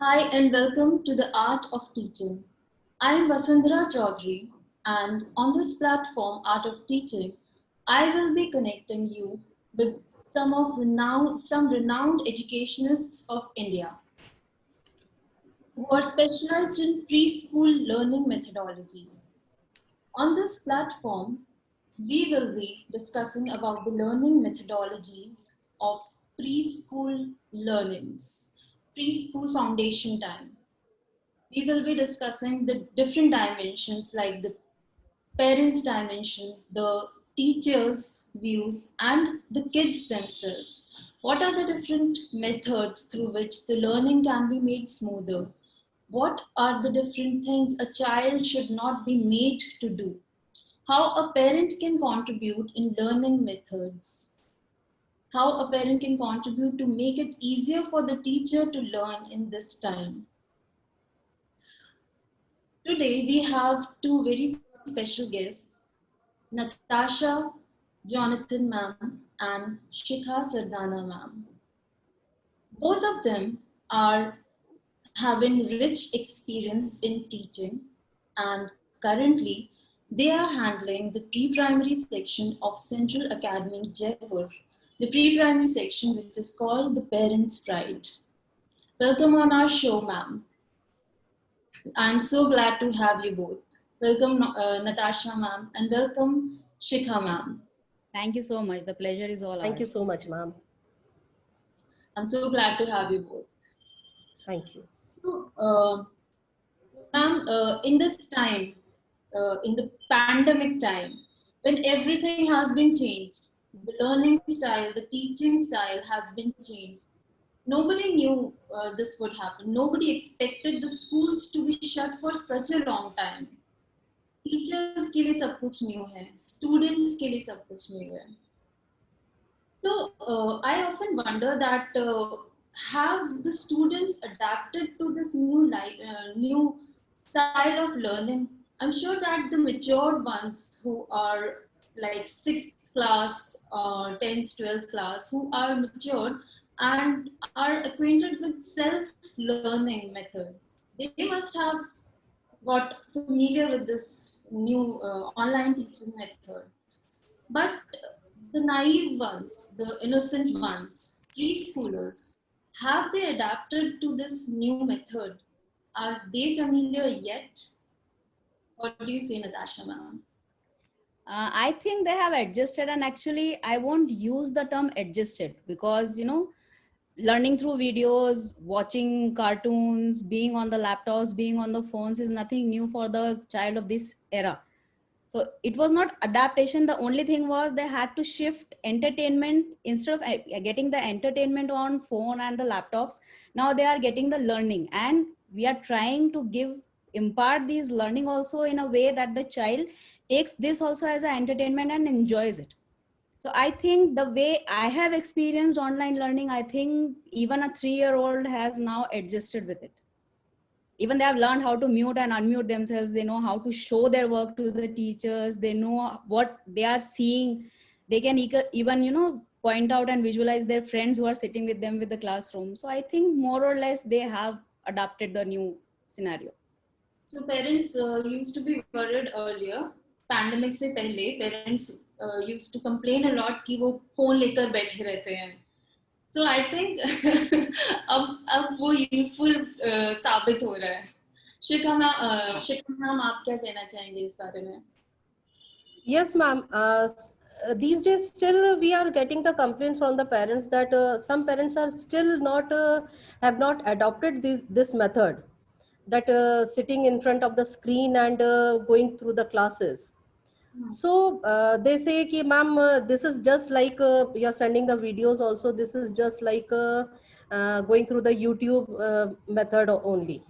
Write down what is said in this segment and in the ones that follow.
Hi and welcome to the Art of Teaching. I am Vasundhara Chaudhary, and on this platform, Art of Teaching, I will be connecting you with some renowned educationists of India who are specialized in preschool learning methodologies. On this platform, we will be discussing about the learning methodologies of preschool learnings, preschool foundation time. We will be discussing the different dimensions like the parents' dimension, the teachers' views, and the kids themselves. What are the different methods through which the learning can be made smoother? What are the different things a child should not be made to do? How a parent can contribute in learning methods? How a parent can contribute to make it easier for the teacher to learn in this time? Today we have two very special guests, Natasha Jonathan ma'am and Shikha Sardana ma'am. Both of them are having rich experience in teaching, and currently they are handling the pre-primary section of Central Academy Jaipur, the pre-primary section which is called the Parents' Pride. Welcome on our show, ma'am. I'm so glad to have you both. Welcome, Natasha ma'am, and welcome, Shikha ma'am. Thank you so much. The pleasure is all Thank you so ours. much, ma'am. I'm so glad to have you both. Thank you. So, ma'am, in this time, in the pandemic time, when everything has been changed, the learning style, the teaching style has been changed. Nobody knew this would happen. Nobody expected the schools to be shut for such a long time. Teachers के लिए सब कुछ new है, students के लिए सब कुछ new है. So I often wonder that have the students adapted to this new style of learning? I'm sure that the matured ones who are like 6th class, 10th, 12th class, who are matured and are acquainted with self-learning methods, they must have got familiar with this new online teaching method. But the naive ones, the innocent ones, preschoolers, have they adapted to this new method? Are they familiar yet? What do you say, Natasha ma'am? I think they have adjusted, and actually, I won't use the term adjusted because learning through videos, watching cartoons, being on the laptops, being on the phones is nothing new for the child of this era. So it was not adaptation. The only thing was they had to shift entertainment instead of getting the entertainment on phone and the laptops. Now they are getting the learning, and we are trying to impart these learning also in a way that the child takes this also as an entertainment and enjoys it. So I think the way I have experienced online learning, I think even a 3-year-old has now adjusted with it. Even they have learned how to mute and unmute themselves. They know how to show their work to the teachers. They know what they are seeing. They can even point out and visualize their friends who are sitting with them with the classroom. So I think more or less they have adapted the new scenario. So parents used to be worried earlier. Pandemic से पहले parents used to complain a lot कि वो phone लेकर बैठे रहते हैं. So I think अब वो useful साबित हो रहा है. शिखा मैम आप क्या कहना चाहेंगे इस बारे में? Yes, ma'am. These days, still we are getting the complaints from the parents that some parents are still not have not adopted this method, that sitting in front of the screen and going through the classes. So they say ki ma'am, this is just like you're sending the videos also, this is just like going through the YouTube method only,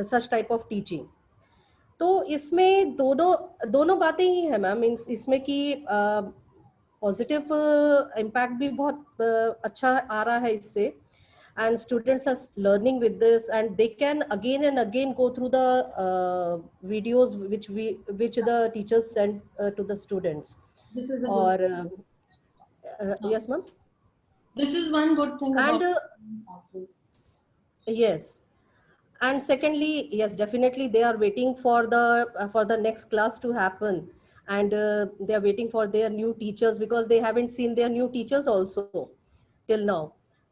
such type of teaching. तो इसमें दोनों दोनों बातें ही है ma'am. इसमें कि positive impact भी बहुत अच्छा आ रहा है इससे, and students are learning with this, and they can again and again go through the videos which the teachers send to the students. This is a Or good. yes ma'am. This is one good thing And about classes. yes, And secondly, yes, definitely they are waiting for the next class to happen, and they are waiting for their new teachers because they haven't seen their new teachers also till now.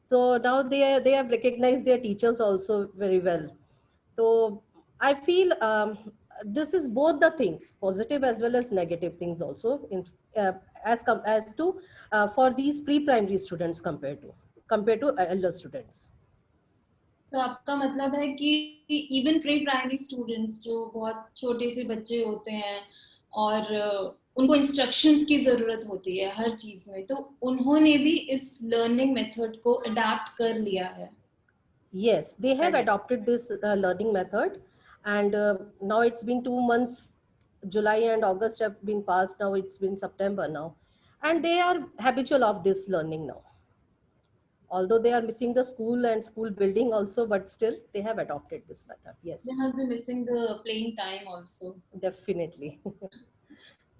So now they have recognized their teachers also very well. So I feel this is both the things, positive as well as negative things also in uh, as to for these pre-primary students compared to elder students. तो आपका मतलब है कि even pre primary students जो बहुत छोटे से बच्चे होते हैं और उनको इंस्ट्रक्शंस की जरूरत होती है हर चीज में, तो उन्होंने भी इस लर्निंग मेथड को अडाप्ट कर लिया है. Yes, they have adopted this learning method, and now it's been 2 months. July and August have been passed. Now it's been September now, and they are habitual of this learning now. Although they are missing the school and school building also, but still they have adopted this method. Yes, They must be missing the playing time also. definitely. तो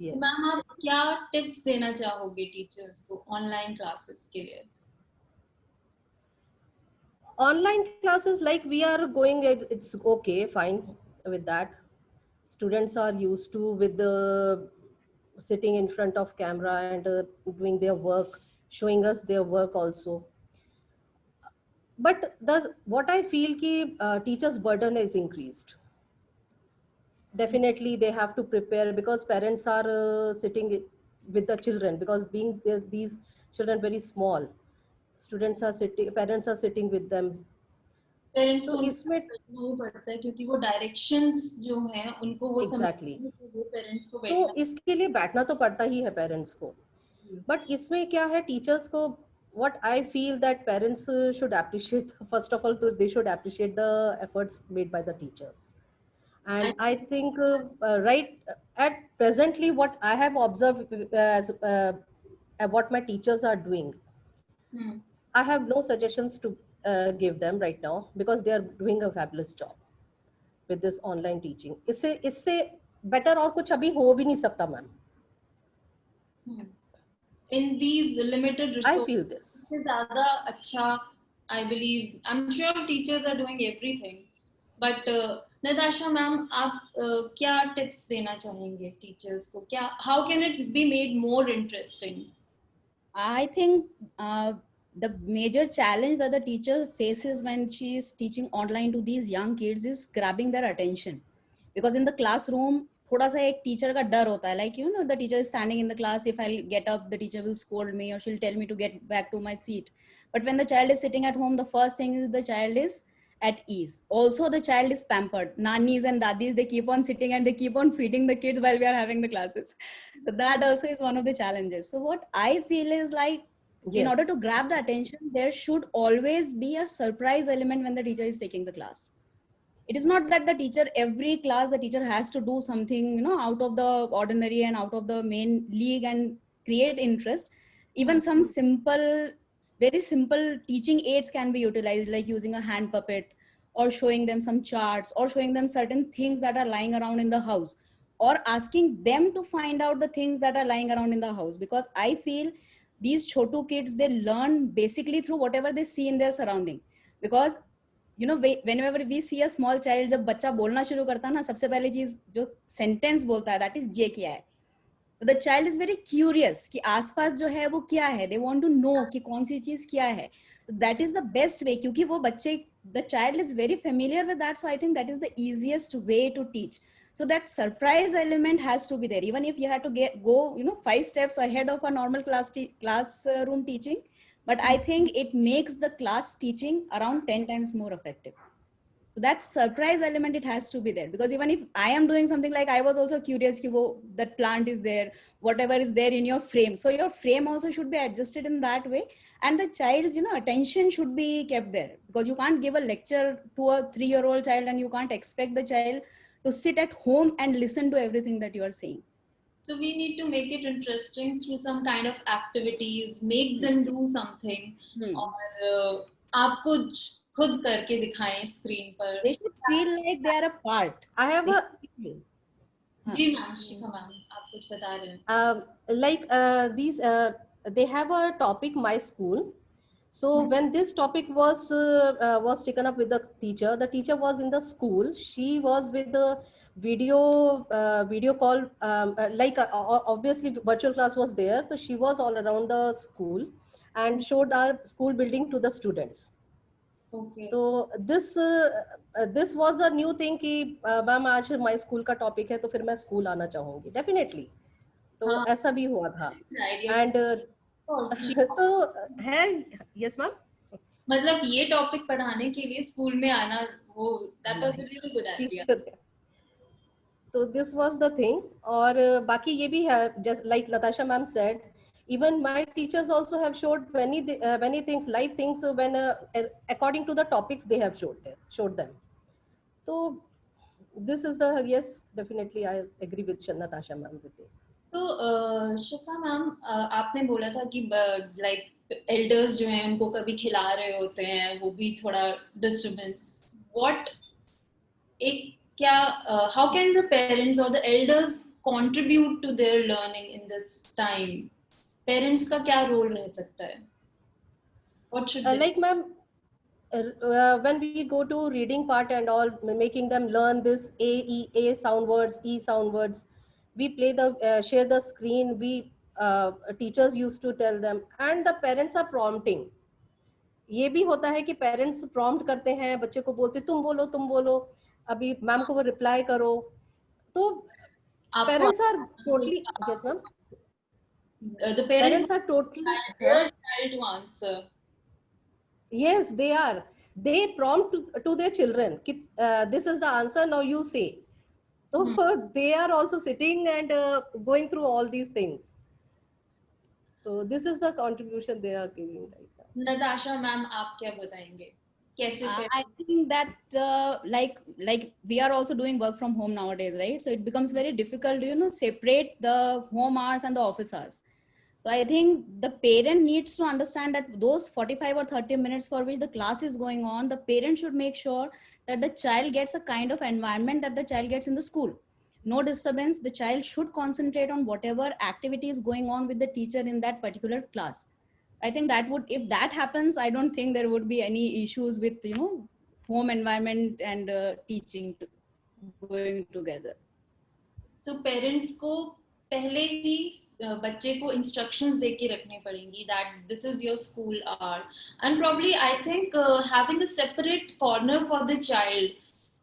Yes. Ma'am आप क्या tips देना चाहोगे teachers को online classes के लिए? Online classes, like we are going, it's okay, fine with that. Students are used to with the sitting in front of camera and doing their work, showing us their work also. But the what I feel ki teachers burden is increased. Definitely they have to prepare because parents are sitting with the children, because being these children very small, students are sitting, parents are sitting with them. Parents को तो उनको इसमें बैठना ही पड़ता है क्योंकि वो directions जो हैं उनको वो एग्जैक्टली समझने के लिए पेरेंट्स को तो बैठना. इसके लिए बैठना तो पड़ता ही है पेरेंट्स को. बट इसमें क्या है, टीचर्स को what I feel that parents should appreciate, first of all they should appreciate the efforts made by the teachers. And I think right at presently what I have observed as what my teachers are doing, Hmm. I have no suggestions to give them right now because they are doing a fabulous job with this online teaching. इससे इससे better और कुछ अभी हो भी नहीं सकता ma'am. In these limited I resources, feel this. इससे ज़्यादा अच्छा, I believe, I'm sure teachers are doing everything. But Natasha ma'am, आप क्या tips देना चाहेंगे teachers को? क्या, how can it be made more interesting? I think the major challenge that the teacher faces when she is teaching online to these young kids is grabbing their attention. Because in the classroom, थोड़ा सा एक teacher का डर होता है, like you know the teacher is standing in the class, if I get up the teacher will scold me or she'll tell me to get back to my seat. But when the child is sitting at home, the first thing is the child is at ease. Also the child is pampered. Nannies and daddies, they keep on sitting and they keep on feeding the kids while we are having the classes. So that also is one of the challenges. So what I feel is like, in order Yes. to grab the attention, there should always be a surprise element when the teacher is taking the class. It is not that the teacher, every class the teacher has to do something, you know, out of the ordinary and out of the main league and create interest. Even some simple, very simple teaching aids can be utilized, like using a hand puppet or showing them some charts or showing them certain things that are lying around in the house, or asking them to find out the things that are lying around in the house. Because I feel these chotu kids, they learn basically through whatever they see in their surrounding. Because you know, whenever we see a small child, जब बच्चा बोलना शुरू करता है ना, सबसे पहले चीज जो सेंटेंस बोलता है, that is ये क्या है. So the child is very curious कि आसपास जो है वो क्या है. They want to know कि कौन सी चीज क्या है. So that is the best way, क्योंकि वो बच्चे, the child is very familiar with that. So I think that is the easiest way to teach. So that surprise element has to be there. Even if you have to go, you know, 5 steps ahead of a normal classroom teaching, but I think it makes the class teaching around 10 times more effective. So that surprise element, it has to be there. Because even if I am doing something, like I was also curious ki wo, that plant is there, whatever is there in your frame, so your frame also should be adjusted in that way, and the child's, you know, attention should be kept there. Because you can't give a lecture to a 3-year-old child and you can't expect the child to sit at home and listen to everything that you are saying. So we need to make it interesting through some kind of activities, make them do something, और आप कुछ खुद करके दिखाएं screen पर. They should feel like they are a part. I have They a should feel. जी ma'am, Shikha ma'am, आप कुछ बता रहे हैं. like these they have a topic, my school, So when this topic was taken up with the teacher was in the school. She was with the video call, obviously virtual class was there, so she was all around the school and showed our school building to the students. Okay. तो this was a new thing कि ma'am आज my school का topic है तो फिर मैं school आना चाहूंगी डेफिनेटली. तो हाँ, ऐसा भी हुआ था. idea. And Of course, she तो है. Yes ma'am. मतलब ये टॉपिक पढ़ाने के लिए स्कूल में आना, वो that was a really good idea. Teacher. तो दिस वाज द थिंग. और बाकी ये भी है, just like Natasha ma'am said, even my teachers also have showed many things, live things, when according to the topics they have showed them. So this is the, yes, definitely I agree with Natasha ma'am with this. तो शिफा ma'am, आपने बोला था कि like elders जो हैं उनको कभी खिला रहे होते हैं, वो भी थोड़ा डिस्टर्बेंस. व्हाट एक क्या, हाउ कैन द पेरेंट्स और the elders contribute to their learning in this time? Parents का क्या रोल रह सकता है? What should they? Like ma'am, when we go to reading part and all, making them learn this A sound words, E sound words, we play the share the screen, we teachers used to tell them, and the parents are prompting. ये भी होता है कि parents prompt करते हैं, बच्चे को बोलते तुम बोलो अभी मैम को वो रिप्लाई करो. तो parents are totally, yes ma'am, the parents are totally, their child to answer. yes, they prompt to their children कि this is the answer, now you say. So they are also sitting and going through all these things. So this is the contribution they are giving right now. Natasha ma'am, आप क्या बताएंगे? कैसे I think that like we are also doing work from home nowadays, right? So it becomes very difficult to, you know, separate the home hours and the office hours. So I think the parent needs to understand that those 45 or 30 minutes for which the class is going on, the parent should make sure that the child gets a kind of environment that the child gets in the school. No disturbance. The child should concentrate on whatever activity is going on with the teacher in that particular class. I think that would, if that happens, I don't think there would be any issues with, you know, home environment and teaching going together. So parents को पहले ही बच्चे को instructions दे के रखने पड़ेंगी that this is your school hour, and probably I think having a separate corner for the child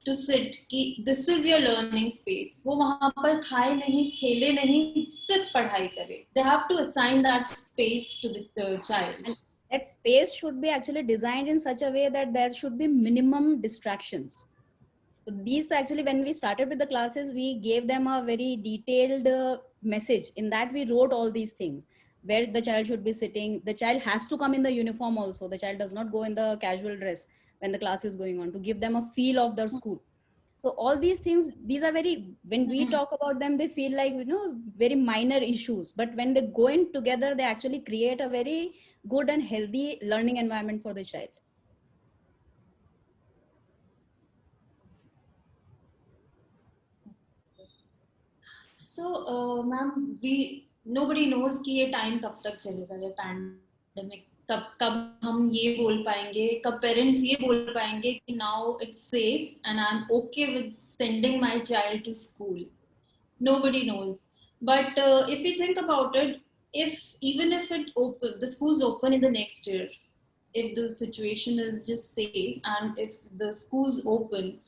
to sit कि this is your learning space. वो वहाँ पर खाए नहीं, खेले नहीं, सिर्फ पढ़ाई करे. They have to assign that space to the child. And that space should be actually designed in such a way that there should be minimum distractions. So these actually, when we started with the classes, we gave them a very detailed message. In that we wrote all these things, where the child should be sitting. The child has to come in the uniform also. The child does not go in the casual dress when the class is going on, to give them a feel of their school. So all these things, these are very, when we talk about them, they feel like, you know, very minor issues. But when they go in together, they actually create a very good and healthy learning environment for the child. So, ma'am, nobody knows कि ये time कब तक चलेगा, ये pandemic. कब हम ये बोल पाएंगे, कब पेरेंट्स ये बोल पाएंगे कि now it's safe and I'm okay with sending my child to school. Nobody knows. But if you think about it, even if the school's open in the next year, if the situation is just safe and if the school's open,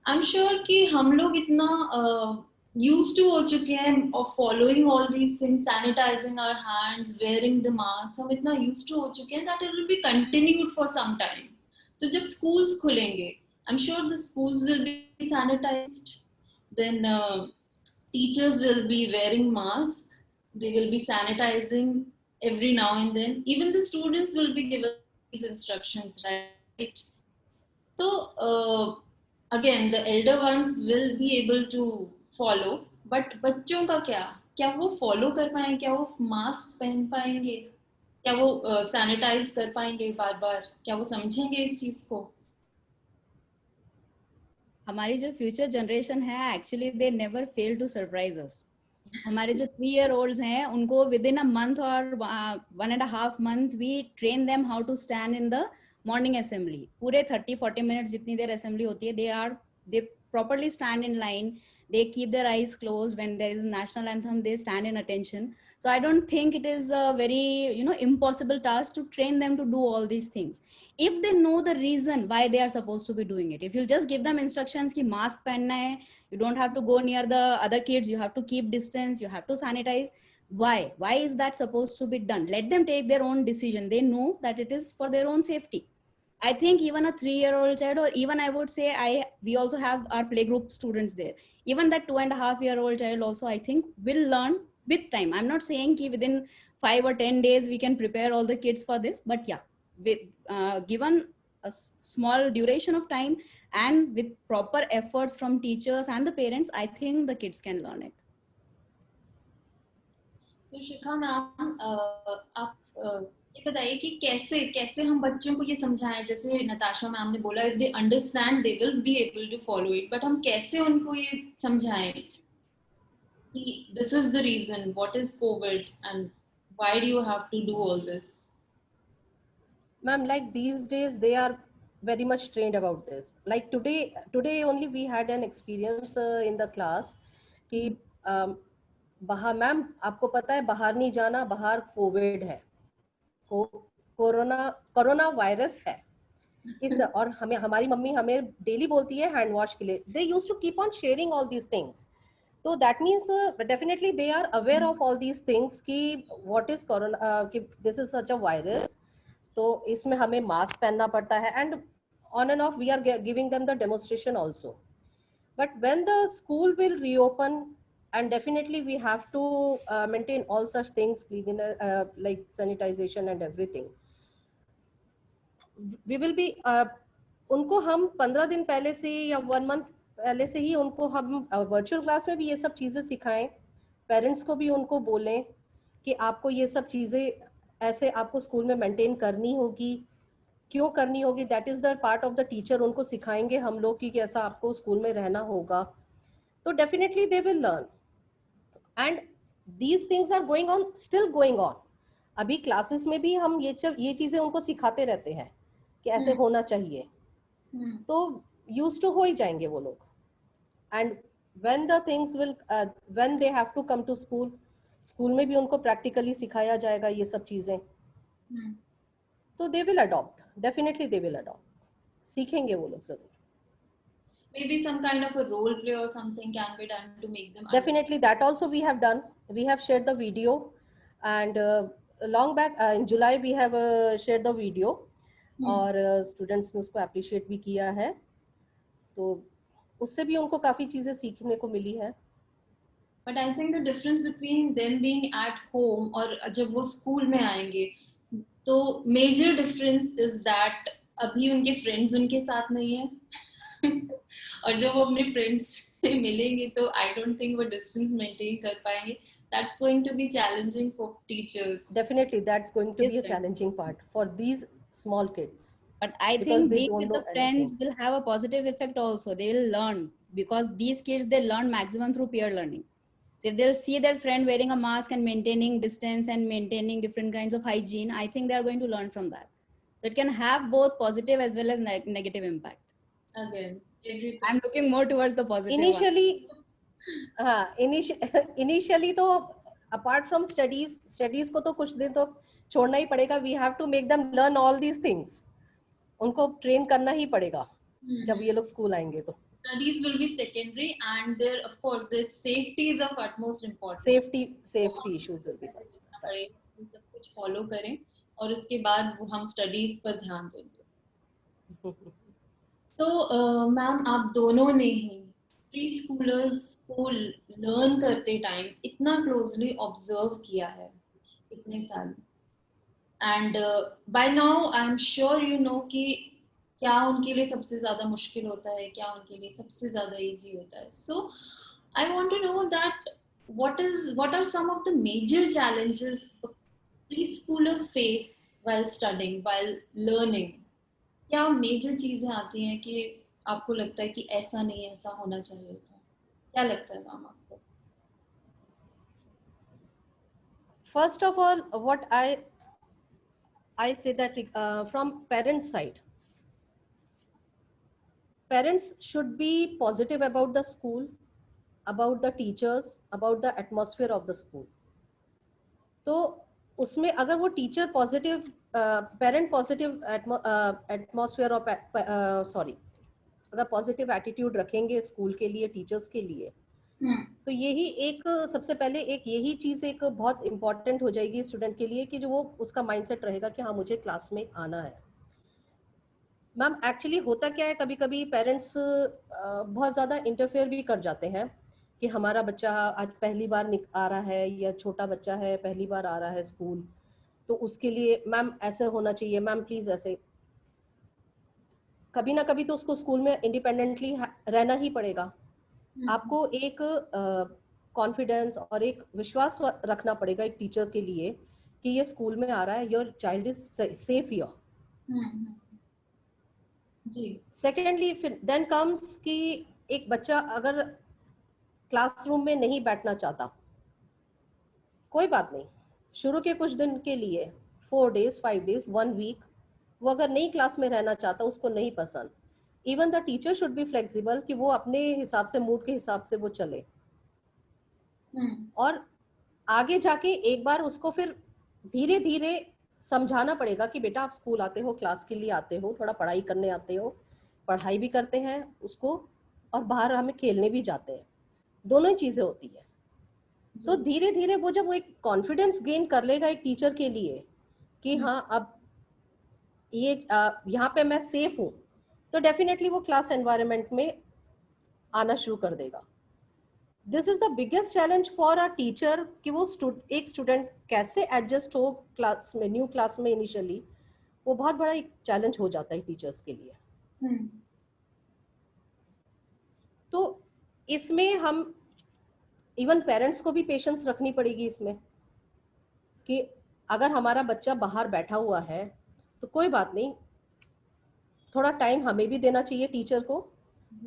I'm sure कि हम लोग इतना used to हो चुके हैं of following all these things, sanitizing our hands, wearing the mask, हम इतना used to हो चुके हैं that it will be continued for some time. तो जब schools खुलेंगे, I'm sure the schools will be sanitized. Then teachers will be wearing masks. They will be sanitizing every now and then. Even the students will be given these instructions, right? So again, the elder ones will be able to follow, but बच्चों का क्या वो follow कर पाएंगे? क्या वो mask पहन पाएंगे? क्या वो sanitize कर पाएंगे बार-बार? क्या वो समझेंगे इस चीज को? हमारी जो future generation है, actually they never fail to surprise us. हमारे जो 3 year olds हैं उनको विद इन अ मंथ और 1.5 month we train them how to stand in the morning assembly. पूरे 30-40 मिनट्स जितनी देर असेंबली होती है, they properly stand in line, they keep their eyes closed. When there is national anthem, they stand in attention. So I don't think it is a very impossible task to train them to do all these things if they know the reason why they are supposed to be doing it. If you just give them instructions ki mask pehna hai, you don't have to go near the other kids, you have to keep distance, you have to sanitize. Why is that supposed to be done? Let them take their own decision. They know that it is for their own safety. I think even a 3-year-old child, or even I would say we also have our playgroup students there. Even that 2.5-year-old child also, I think, will learn with time. I'm not saying ki within 5 or 10 days we can prepare all the kids for this, but yeah, with given a small duration of time and with proper efforts from teachers and the parents, I think the kids can learn it. So Shikha ma'am, आप ये बताइए कि कैसे कैसे हम बच्चों को ये समझाएं, जैसे नताशा मैम ने बोला, if they understand they will be able to follow it, but हम कैसे उनको ये समझाएं कि this is the reason, what is COVID and why do you have to do all this? Ma'am, like these days they are very much trained about this. Like today only we had an experience in the class कि बाहर, ma'am आपको पता है बाहर नहीं जाना, बाहर Covid है, कोरोना कोरोना वायरस है और हमें हमारी मम्मी हमें डेली बोलती है हैंड वॉश के लिए. They used to keep on sharing all these things. तो that means definitely they are aware of all these things कि व्हाट इज कोरोना, कि this is such a virus, तो इसमें हमें मास्क पहनना पड़ता है. And on and off we are giving them the demonstration also. But when the school will reopen, and definitely we have to maintain all such things, cleanliness, like sanitization and everything, we will be उनको हम 15 दिन पहले से या 1 month पहले से ही उनको हम वर्चुअल क्लास में भी ये सब चीज़ें सिखाएं. पेरेंट्स को भी उनको बोलें कि आपको ये सब चीज़ें ऐसे आपको स्कूल में मेंटेन करनी होगी. क्यों करनी होगी? That is the part of the teacher. उनको सिखाएंगे हम लोग कि कैसा आपको स्कूल में रहना होगा. तो definitely they will learn. And these things are going on, still going on. अभी क्लासेस में भी हम ये चीज़ें उनको सिखाते रहते हैं कि ऐसे होना चाहिए. तो यूज टू हो ही जाएंगे वो लोग. And when the things will, when they have to come to school, school में भी उनको प्रैक्टिकली सिखाया जाएगा ये सब चीजें. तो they will adopt, definitely they will adopt. सीखेंगे वो लोग जरूर. Maybe some kind of a role play or something can be done to make them Definitely that also we have done. We have shared the video, and long back in July we have shared the video. और students ने उसको appreciate भी किया है. तो उससे भी उनको काफी चीजें सीखने को मिली है. But I think the difference between them being at home और जब वो स्कूल में आएंगे, तो major difference is that अभी उनके friends उनके साथ नहीं है. और जब वो अपने फ्रेंड्स से मिलेंगे तो आई डोंट थिंक वो डिस्टेंस मेंटेन कर पाएंगे. That's going to be challenging for teachers. Definitely that's going to be a challenging part for these small kids. But I think being with the friends will have a positive effect also. They will learn, because these kids, they learn maximum through peer learning. So if they'll see their friend wearing a mask and maintaining distance and maintaining different kinds of hygiene, I think they are going to learn from that. So it can have both positive as well as negative impact. Again, everything. I'm looking more towards the positive initially तो apart from studies को तो कुछ दिन तो छोड़ना ही पड़ेगा. We have to make them learn all these things. उनको train करना ही पड़ेगा जब ये लोग स्कूल आएंगे. तो studies will be secondary, and there of course their safety is of utmost importance. safety issues will be सब कुछ फॉलो करें और उसके बाद वो हम स्टडीज पर ध्यान देंगे. तो मैम, आप दोनों ने ही प्री स्कूलर्स को लर्न करते टाइम इतना क्लोजली ऑब्जर्व किया है इतने साल, and by now I am sure you know कि क्या उनके लिए सबसे ज्यादा मुश्किल होता है, क्या उनके लिए सबसे ज्यादा इजी होता है. So I want to know that what are some of the major challenges a preschooler face while studying, while learning. क्या मेजर चीजें आती हैं कि आपको लगता है कि ऐसा नहीं, ऐसा होना चाहिए था? क्या लगता है मैम आपको? First of all, what I say that from parent side, parents should be positive about the school, about the teachers, about the atmosphere of the school. तो उसमें अगर वो teacher positive, parent positive atmosphere और sorry अगर positive attitude रखेंगे school के लिए, teachers के लिए, तो यही एक सबसे पहले एक यही चीज एक बहुत इंपॉर्टेंट हो जाएगी स्टूडेंट के लिए, कि जो वो उसका माइंडसेट रहेगा कि हाँ मुझे क्लास में आना है. मैम एक्चुअली होता क्या है, कभी कभी पेरेंट्स बहुत ज़्यादा इंटरफेयर भी कर जाते हैं कि हमारा बच्चा आज पहली बार आ रहा है, या छोटा बच्चा है पहली बार आ रहा है स्कूल, तो उसके लिए मैम ऐसे होना चाहिए, मैम प्लीज़ ऐसे. कभी ना कभी तो उसको स्कूल में इंडिपेंडेंटली रहना ही पड़ेगा. आपको एक कॉन्फिडेंस और एक विश्वास रखना पड़ेगा एक टीचर के लिए कि ये स्कूल में आ रहा है, your child is safe here. जी. सेकेंडली देन कम्स कि एक बच्चा अगर क्लासरूम में नहीं बैठना चाहता, कोई बात नहीं, शुरू के कुछ दिन के लिए 4 days 5 days 1 week वो अगर नहीं क्लास में रहना चाहता, उसको नहीं पसंद, even the teacher should be flexible कि वो अपने हिसाब से, मूड के हिसाब से वो चले. और आगे जाके एक बार उसको फिर धीरे धीरे समझाना पड़ेगा कि बेटा आप स्कूल आते हो, क्लास के लिए आते हो, थोड़ा पढ़ाई करने आते हो, पढ़ाई भी करते हैं उसको, और बाहर हमें खेलने भी जाते हैं, दोनों ही चीजें होती है. तो धीरे धीरे वो जब वो एक कॉन्फिडेंस गेन कर लेगा एक टीचर के लिए कि हाँ अब ये यहाँ पे मैं सेफ हूँ, तो डेफिनेटली वो क्लास एनवायरनमेंट में आना शुरू कर देगा. This is the biggest challenge for a teacher कि वो एक स्टूडेंट कैसे एडजस्ट हो क्लास में, न्यू क्लास में इनिशियली, वो बहुत बड़ा एक चैलेंज हो जाता है टीचर्स के लिए. तो इसमें हम इवन पेरेंट्स को भी पेशेंस रखनी पड़ेगी इसमें, कि अगर हमारा बच्चा बाहर बैठा हुआ है तो कोई बात नहीं, थोड़ा टाइम हमें भी देना चाहिए टीचर को,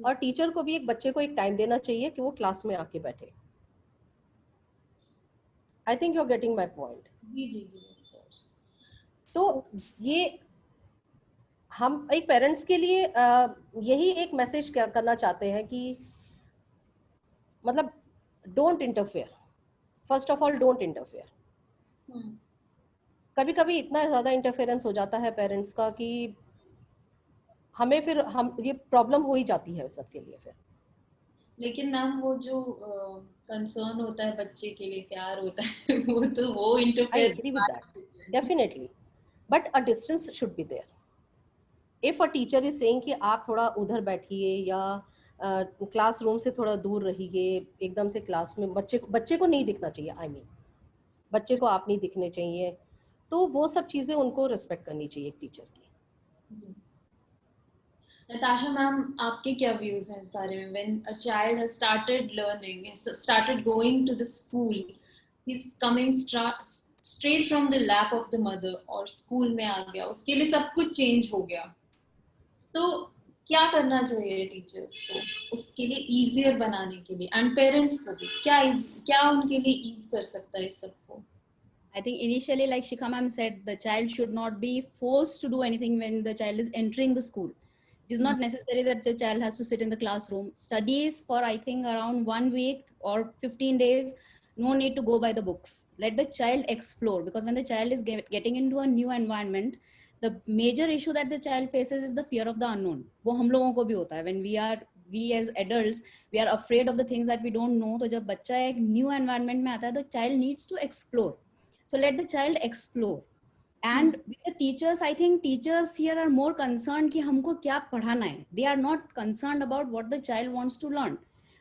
और टीचर को भी एक बच्चे को एक टाइम देना चाहिए कि वो क्लास में आके बैठे. I think you are getting my point. जी जी जी. तो ये हम एक पेरेंट्स के लिए यही एक मैसेज करना चाहते हैं कि मतलब don't interfere, first of all don't interfere. कभी कभी इतना ज़्यादा इंटरफेरेंस हो जाता है पेरेंट्स का कि हमें फिर हम ये प्रॉब्लम हो ही जाती है सबके लिए फिर. लेकिन मैम वो जो कंसर्न होता है बच्चे के लिए, प्यार होता है, वो तो वो interfere. I agree with that. Definitely. But a distance should be there. If a teacher is saying कि आप थोड़ा उधर बैठिए या क्लासरूम से थोड़ा दूर रहिए, एकदम से क्लास में बच्चे को नहीं दिखना चाहिए, I mean, बच्चे को आप नहीं दिखने चाहिए, तो वो सब चीज़ें उनको रिस्पेक्ट करनी चाहिए एक टीचर की. नताशा मैम, आपके क्या व्यूज हैं इस बारे में? When a child has started learning, started going to the school, he is coming straight from the lap of the mother, और स्कूल में आ गया, उसके लिए सब कुछ चेंज हो गया, तो क्या करना चाहिए टीचर्स को उसके लिए इजियर बनाने के लिए, एंड पेरेंट्स को भी क्या उनके लिए ईज कर सकता है इस सबको? I think initially, like Shikha ma'am said, the child should not be forced to do anything when the child is entering the school. It is not necessary that the child has to sit in the classroom. Studies for, I think, around 1 week or 15 days, no need to go by the books. Let the child explore, because when the child is getting into a new environment, the major issue that the child faces is the fear of the unknown. वो हम लोगों को भी होता है. When we as adults, we are afraid of the things that we don't know. तो जब बच्चा एक new environment में आता है, the child needs to explore. So let the child explore. And with the teachers, I think teachers here are more concerned कि हमको क्या पढ़ाना है. They are not concerned about what the child wants to learn.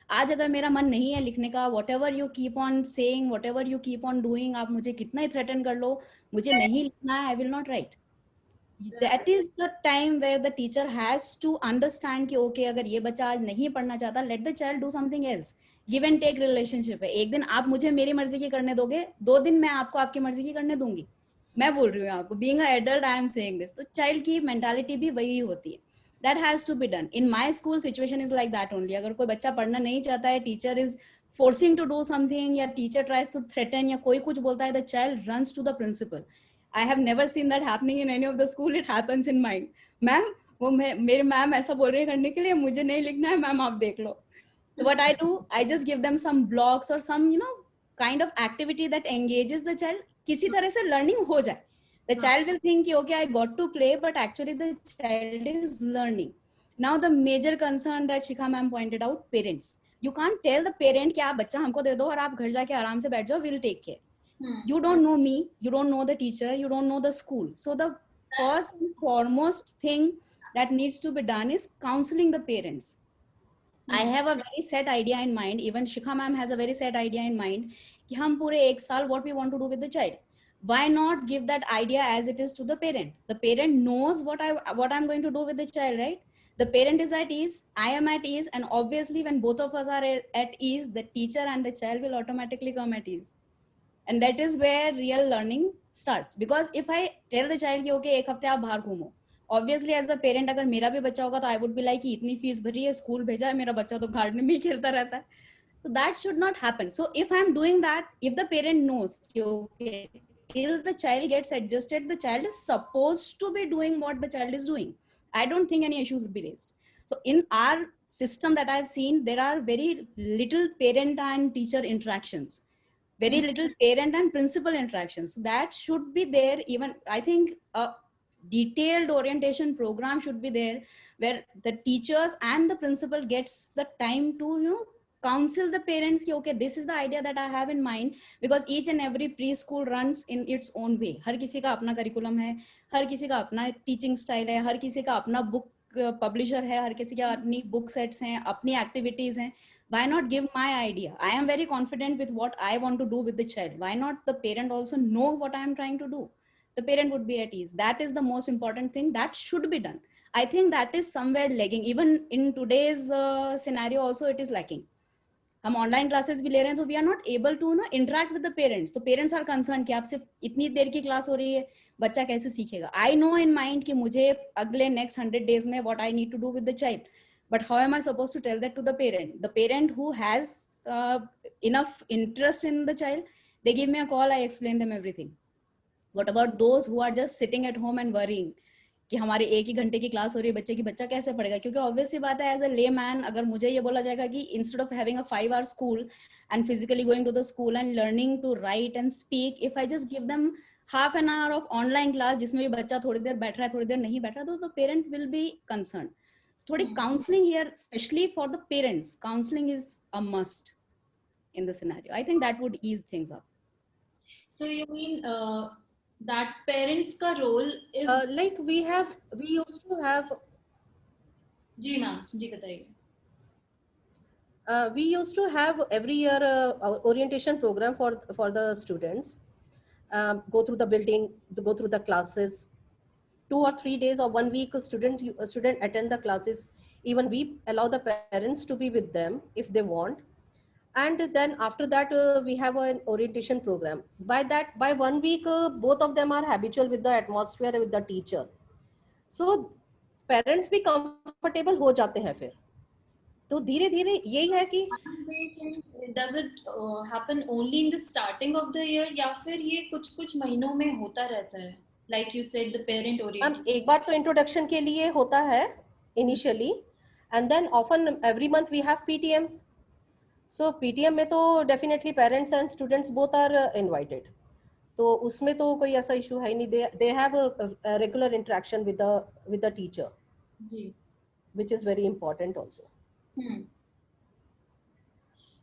आज अगर मेरा मन नहीं है लिखने का, whatever you keep on saying, whatever you keep on doing, आप मुझे कितना ही threaten कर लो, मुझे नहीं लिखना है, I will not write. That is the time where the teacher has to understand कि okay, अगर ये बच्चा आज नहीं पढ़ना चाहता, let the child do something else. Give and take relationship है. एक दिन आप मुझे मेरी मर्जी की करने दोगे, 2 दिन मैं आपको आपकी मर्जी की करने दूंगी. मैं बोल रही हूँ आपको, being a adult I am saying this. तो चाइल्ड की मेंटालिटी भी वही होती है. That has to be done. In my school situation is like that only. अगर कोई बच्चा पढ़ना नहीं चाहता है, teacher is forcing to do something, या teacher tries to threaten, या कोई कुछ बोलता है, the child runs to the principal. I have never seen that happening in any of the school. It happens in mine. Ma'am, वो मेरे ma'am ऐसा बोल रही है करने के लिए, मुझे नहीं लिखना है, मैम आप देख लो. So what I do, I just give them some blocks or some, kind of activity that engages the child. किसी तरह से learning हो जाए. The child will think, okay, I got to play, but actually the child is learning. Now the major concern that Shikha ma'am pointed out, parents. You can't tell the parent कि आप बच्चा हमको दे दो और आप घर जाके आराम से बैठ जाओ, we'll take care. You don't know me, you don't know the teacher, you don't know the school. So the first and foremost thing that needs to be done is counseling the parents. I have a very set idea in mind. Even Shikha ma'am has a very set idea in mind. कि हम पूरे एक साल what we want to do with the child. Why not give that idea as it is to the parent? The parent knows what I'm going to do with the child, right? The parent is at ease, I am at ease, and obviously when both of us are at ease, the teacher and the child will automatically come at ease. And that is where real learning starts. Because if I tell the child कि okay एक हफ्ते आप बाहर घूमो, obviously as a parent अगर मेरा भी बच्चा होगा तो I would be like कि इतनी फीस भरी है, स्कूल भेजा है, मेरा बच्चा तो गार्डन में ही खेलता रहता है. So that should not happen. So if I'm doing that, if the parent knows कि okay till the child gets adjusted, the child is supposed to be doing what the child is doing, I don't think any issues would be raised. So in our system that I've seen, there are very little parent and teacher interactions, very little parent and principal interactions. That should be there. Even I think a detailed orientation program should be there where the teachers and the principal gets the time to counsel the parents कि okay this is the idea that I have in mind, because each and every preschool runs in its own way. हर किसी का अपना curriculum है, हर किसी का अपना teaching style है, हर किसी का अपना book publisher है, हर किसी का अपनी book sets हैं, अपनी activities हैं. Why not give my idea? I am very confident with what I want to do with the child. Why not the parent also know what I am trying to do? The parent would be at ease. That is the most important thing that should be done. I think that is somewhere lagging. Even in today's scenario also it is lacking. हम online classes भी ले रहे हैं तो we are not able to interact with the parents. तो parents are concern कि आप सिर्फ इतनी देर की क्लास हो रही है, बच्चा कैसे सीखेगा. आई नो इन माइंड कि मुझे अगले नेक्स्ट 100 days में what I need to do with the child, but how am I suppose to tell that to the parent? The parent who has enough interest in the child, they give me a call, I explain them everything. What about those who are just sitting at home and worrying कि हमारे एक ही घंटे की class हो रही है, बच्चे की बच्चा कैसे पढ़ेगा? क्योंकि ऑब्वियस सी बात है, एज अ ले मैन अगर मुझे ये बोला जाएगा कि instead of having a 5-hour school and physically going to the school and learning to write and speak, if I just give them half an hour of online class जिसमें भी बच्चा थोड़ी देर बैठ रहा है, थोड़ी देर नहीं बैठ रहा, तो the parent will be concerned. थोड़ी counseling here, especially for the parents, counseling is a must in the scenario. I think that would ease things up. So you mean that parents ka role is like we used to have जी ma'am जी बताइए. we used to have every year our orientation program for the students, go through the building, go through the classes, 2 or 3 days or 1 week a student attend the classes. Even we allow the parents to be with them if they want. And then after that we have an orientation program. By 1 week both of them are habitual with the atmosphere, with the teacher, so parents भी comfortable हो जाते हैं फिर. तो धीरे धीरे यही है कि does it happen only in the starting of the year या फिर ये कुछ महीनों में होता रहता है? Like you said, the parent oriented. एक बार तो इंट्रोडक्शन के लिए होता है initially, and then often every month we have PTMs. So PTM में तो definitely parents and students both are invited. तो उसमें तो कोई ऐसा issue है नहीं. They have a regular interaction with the teacher, which is very important also.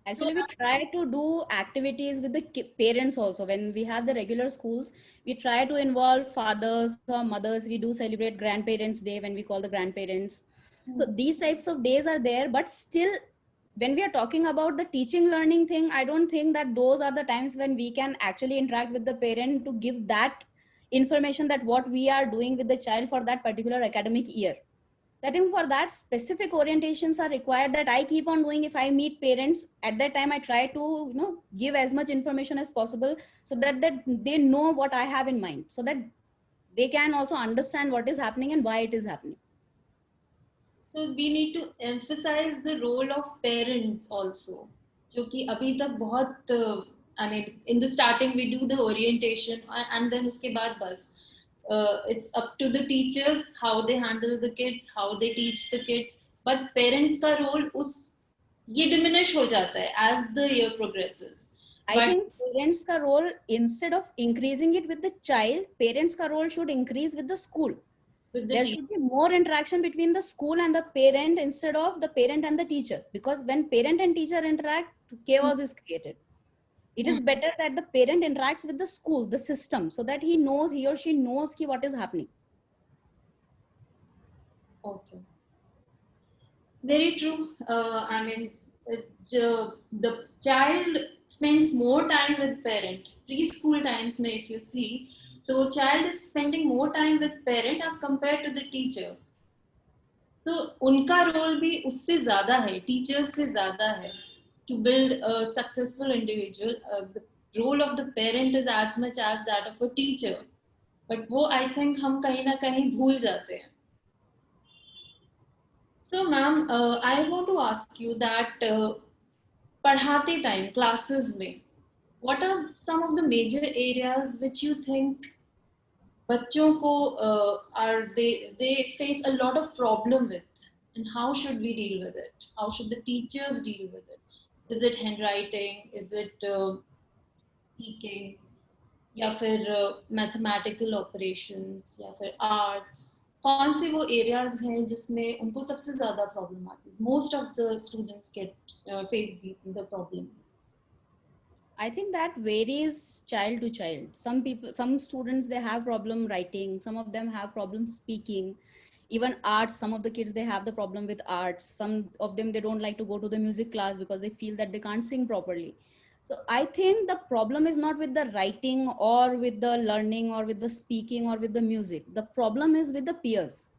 Actually, we try to do activities with the parents also. When we have the regular schools, we try to involve fathers or mothers. We do celebrate Grandparents' Day when we call the grandparents. So these types of days are there, but still, when we are talking about the teaching learning thing, I don't think that those are the times when we can actually interact with the parent to give that information that what we are doing with the child for that particular academic year. So I think for that specific orientations are required that I keep on doing. If I meet parents at that time, I try to give as much information as possible so that they know what I have in mind, so that they can also understand what is happening and why it is happening. So we need to emphasize the role of parents also. जो कि अभी तक बहुत I mean in the starting we do the orientation and then उसके बाद बस it's up to the teachers how they handle the kids, how they teach the kids, but parents का role उस ये diminish हो जाता है as the year progresses. I think parents का role, instead of increasing it with the child, parents का role should increase with the school. There should be more interaction between the school and the parent instead of the parent and the teacher, because when parent and teacher interact, chaos is created. It is better that the parent interacts with the school, the system, so that he or she knows what is happening. Okay. Very true. I mean, the child spends more time with parent. Preschool times, may if you see, the child is spending more time with parent as compared to the teacher. So, उनका role भी उससे ज़्यादा है, teachers से ज़्यादा है. To build a successful individual, the role of the parent is as much as that of a teacher. But वो I think हम कहीं ना कहीं भूल जाते हैं. So, ma'am, I want to ask you that पढ़ाते time classes में, what are some of the major areas which you think बच्चों को are they face a lot of problem with, and how should we deal with it? How should the teachers deal with it? Is it handwriting? Is it speaking? या फिर mathematical operations या फिर arts, कौन से वो areas हैं जिसमें उनको सबसे ज्यादा प्रॉब्लम आती है? Most of the students gate face the problem. I think that varies child to child. Some students, they have problem writing, some of them have problem speaking. Even arts, some of the kids, they have the problem with arts. Some of them, they don't like to go to the music class because they feel that they can't sing properly. So I think the problem is not with the writing or with the learning or with the speaking or with the music. The problem is with the peers.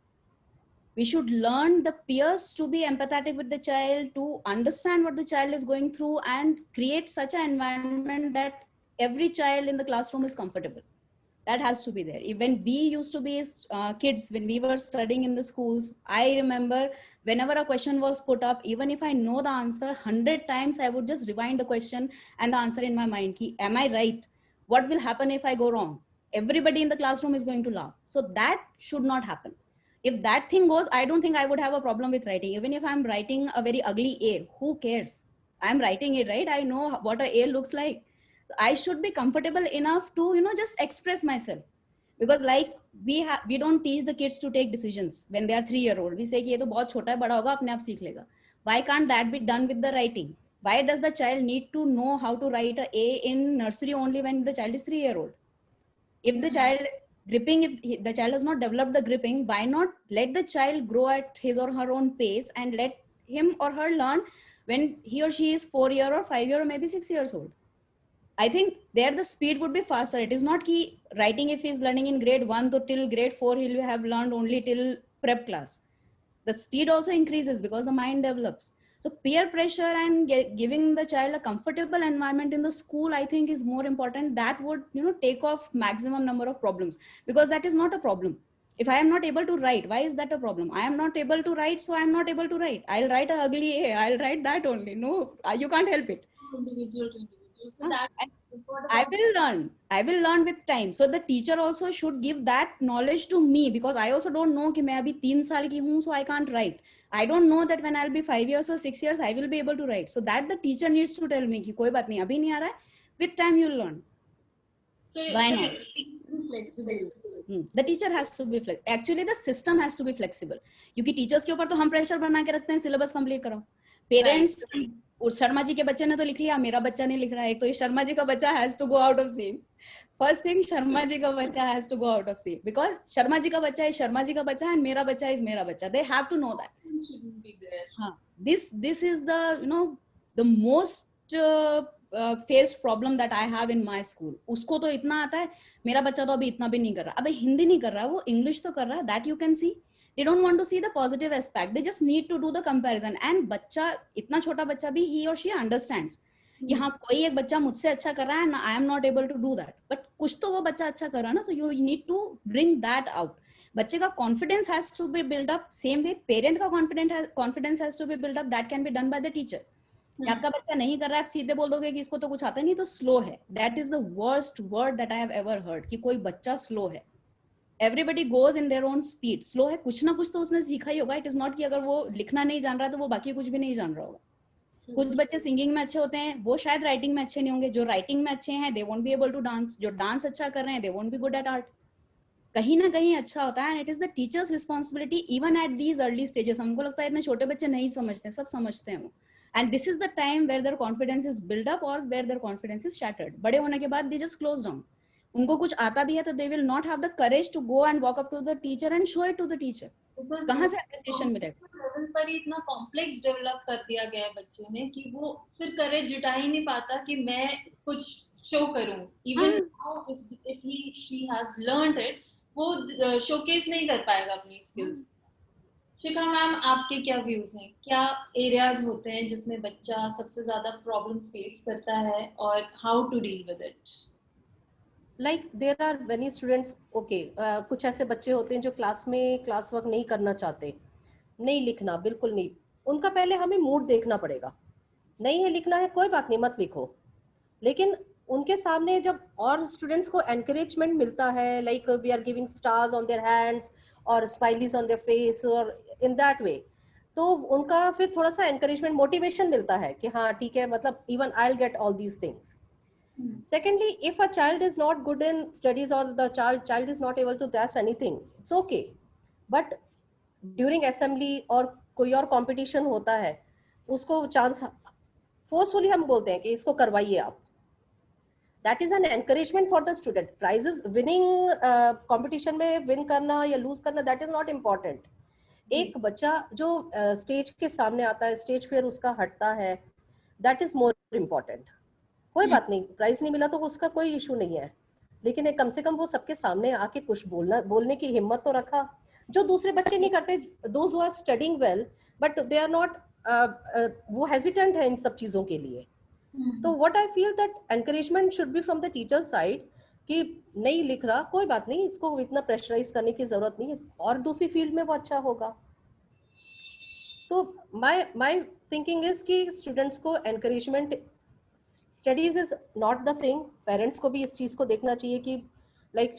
We should learn the peers to be empathetic with the child, to understand what the child is going through, and create such an environment that every child in the classroom is comfortable. That has to be there. When we used to be kids, when we were studying in the schools, I remember whenever a question was put up, even if I know the answer 100 times, I would just rewind the question and the answer in my mind. Am I right? What will happen if I go wrong? Everybody in the classroom is going to laugh. So that should not happen. If that thing goes, I don't think I would have a problem with writing. Even if I'm writing a very ugly A, who cares? I'm writing it, right? I know what a A looks like. So I should be comfortable enough to, just express myself. Because like we don't teach the kids to take decisions when they are 3-year-old. We say कि ये तो बहुत छोटा है, बड़ा होगा अपने आप सीख लेगा. Why can't that be done with the writing? Why does the child need to know how to write a A in nursery only when the child is 3-year-old? If the child gripping, if the child has not developed the gripping, why not let the child grow at his or her own pace and let him or her learn when he or she is 4-year or 5-year or maybe 6 years old? I think there the speed would be faster. It is not key writing, if he is learning in grade 1 to till grade 4, he will have learned only till prep class. The speed also increases because the mind develops. So peer pressure and giving the child a comfortable environment in the school, I think, is more important. That would, take off maximum number of problems, because that is not a problem. If I am not able to write, why is that a problem? I am not able to write, so I am not able to write. I'll write a ugly A. I'll write that only. No, you can't help it. Individual to individual. So that I will learn with time. So the teacher also should give that knowledge to me, because I also don't know कि मैं अभी 3 साल की हूँ, so I can't write. I don't know that when I'll be 5 years or 6 years, I will be able to write. So that the teacher needs to tell me कि कोई बात नहीं, अभी नहीं आ रहा है. With time you'll learn. So why not? Flexible. The teacher has to be flexible. Actually, the system has to be flexible. क्योंकि teachers के ऊपर तो हम pressure बना के रखते हैं, syllabus complete करो. Parents, और शर्मा जी के बच्चे ने तो लिख लिया, मेरा बच्चा नहीं लिख रहा है. एक तो ये शर्मा जी का बच्चा has to go out of scene. First thing, Sharma ji का बच्चा has to go out of scene, because Sharma ji का बच्चा है शर्मा जी का बच्चा है, and मेरा बच्चा is मेरा बच्चा. They have to know that. This shouldn't be there. हाँ, this is the the most faced problem that I have in my school. उसको तो इतना आता है, मेरा बच्चा तो अभी इतना भी नहीं कर रहा. अबे हिंदी नहीं कर रहा, वो इंग्लिश तो कर रहा है. That you can see. They don't want to see the positive aspect. They just need to do the comparison. And बच्चा, इतना छोटा बच्चा भी, he or she understands कि हाँ कोई एक बच्चा मुझसे अच्छा कर रहा है, and I am not able to do that. But कुछ तो वो बच्चा अच्छा कर रहा है ना, so you need to bring that out. बच्चे का confidence has to be built up. Same way, parent का confidence has to be built up. That can be done by the teacher. कि आपका बच्चा नहीं कर रहा है, आप सीधे बोल दोगे कि इसको तो कुछ आता नहीं, तो स्लो है. That is the worst word that I have ever heard, कि कोई बच्चा स्लो है. Everybody goes in their own speed. Slow है, कुछ ना कुछ तो उसने सीखा ही होगा. इट इज नॉट कि अगर वो लिखना नहीं जान रहा है तो वो बाकी कुछ भी नहीं जान रहा होगा. कुछ बच्चे सिंगिंग में अच्छे होते हैं, वो शायद राइटिंग में अच्छे नहीं होंगे. जो राइटिंग में अच्छे हैं, they won't be able to dance. जो डांस अच्छा कर रहे हैं, they won't be good at art. कहीं ना कहीं अच्छा होता है. And it is the teacher's responsibility even at these early stages. हमको लगता है इतने छोटे बच्चे नहीं समझते, सब समझते हैं वो. And this is the time where there confidence is build up और where there confidence is shattered. बड़े होने के बाद दे जस्ट क्लोज डाउन. उनको कुछ आता भी है तो they will not have the courage to go and walk up to the teacher and show it to the teacher. कहाँ से एप्रिसिएशन मिलेगा? लेवल पर ही इतना कॉम्प्लेक्स डेवलप कर दिया गया है बच्चे ने कि वो फिर करेज जुटा ही नहीं पाता कि मैं कुछ शो करूं. Even now if he she has learned it, वो शोकेस नहीं कर पाएगा अपनी स्किल्स. शिखा मैम, आपके क्या व्यूज हैं? क्या एरियाज होते हैं जिसमें बच्चा सबसे ज्यादा प्रॉब्लम फेस करता है और how to deal with it? Like there are many students, okay, कुछ ऐसे बच्चे होते हैं जो क्लास में क्लास वर्क नहीं करना चाहते, नहीं लिखना, बिल्कुल नहीं. उनका पहले हमें मूड देखना पड़ेगा. नहीं है लिखना है, कोई बात नहीं, मत लिखो. लेकिन उनके सामने जब और स्टूडेंट्स को एनकरेजमेंट मिलता है, like we are giving stars on their hands और स्माइलीज ऑन देयर फेस और इन दैट वे, तो उनका फिर थोड़ा सा एनकरेजमेंट, मोटिवेशन मिलता है कि हाँ ठीक है, मतलब even I will get all these things. Secondly, if a child is not good in studies or the child is not able to grasp anything, it's okay. But during assembly और कोई और competition होता है, उसको chance forcefully हम बोलते हैं कि इसको करवाइए आप. That is an encouragement for the student. Prizes winning competition में win करना या lose करना, that is not important. एक बच्चा जो स्टेज के सामने आता है, स्टेज फिर उसका हटता है, that is more important. कोई बात नहीं, प्राइज नहीं मिला तो उसका कोई इशू नहीं है, लेकिन कम से कम वो सबके सामने आके कुछ बोलने की हिम्मत तो रखा, जो दूसरे बच्चे नहीं करते. Those who are studying well but they are not, वो हेजिटेंट है इन सब चीजों के लिए. तो what I feel that encouragement should be from the teacher side कि नहीं लिख रहा, कोई बात नहीं, इसको इतना प्रेशराइज करने की जरूरत नहीं है, और दूसरी फील्ड में वो अच्छा होगा. तो माय थिंकिंग इज कि स्टूडेंट्स को encouragement, studies is not the thing. Parents को भी इस चीज को देखना चाहिए कि लाइक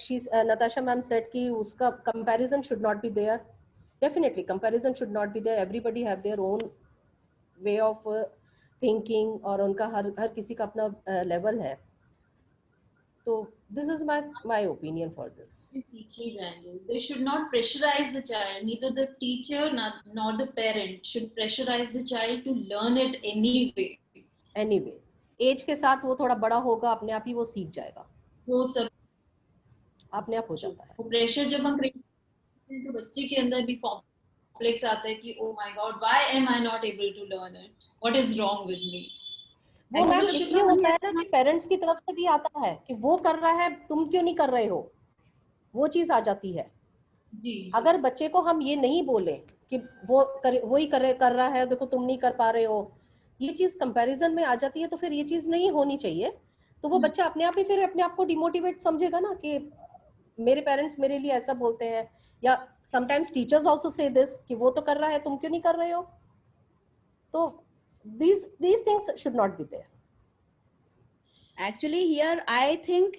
नताशा मैम सेड कि उसका comparison should not be there. Definitely comparison should not be there. Everybody have their own way of thinking और उनका हर किसी का अपना लेवल है. तो this is my opinion for this. सीख ही जाएंगे. They should not pressurize the child. Neither the teacher nor the parent should pressurize the child to learn it anyway. Anyway, age के साथ वो थोड़ा बड़ा होगा, अपने आप ही वो सीख जाएगा, वो सब अपने आप हो जाता है. वो प्रेशर जब हम create करते हैं, तो बच्चे के अंदर भी कॉम्प्लेक्स आता है कि oh my God, why am I not able to learn it? What is wrong with me? वो मैम इसलिए होता है ना कि पेरेंट्स की तरफ से भी आता है कि वो कर रहा है, तुम क्यों नहीं कर रहे हो, वो चीज आ जाती है. जी. अगर बच्चे को हम ये नहीं बोले कि वही कर रहा है, देखो तुम नहीं कर पा रहे हो, ये चीज कंपैरिजन में आ जाती है, तो फिर ये चीज नहीं होनी चाहिए. तो वो बच्चा अपने आप ही फिर अपने आप को डिमोटिवेट समझेगा ना कि मेरे पेरेंट्स मेरे लिए ऐसा बोलते हैं, या sometimes teachers also say this कि वो तो कर रहा है, तुम क्यों नहीं कर रहे हो. तो these things should not be there. Actually, here I think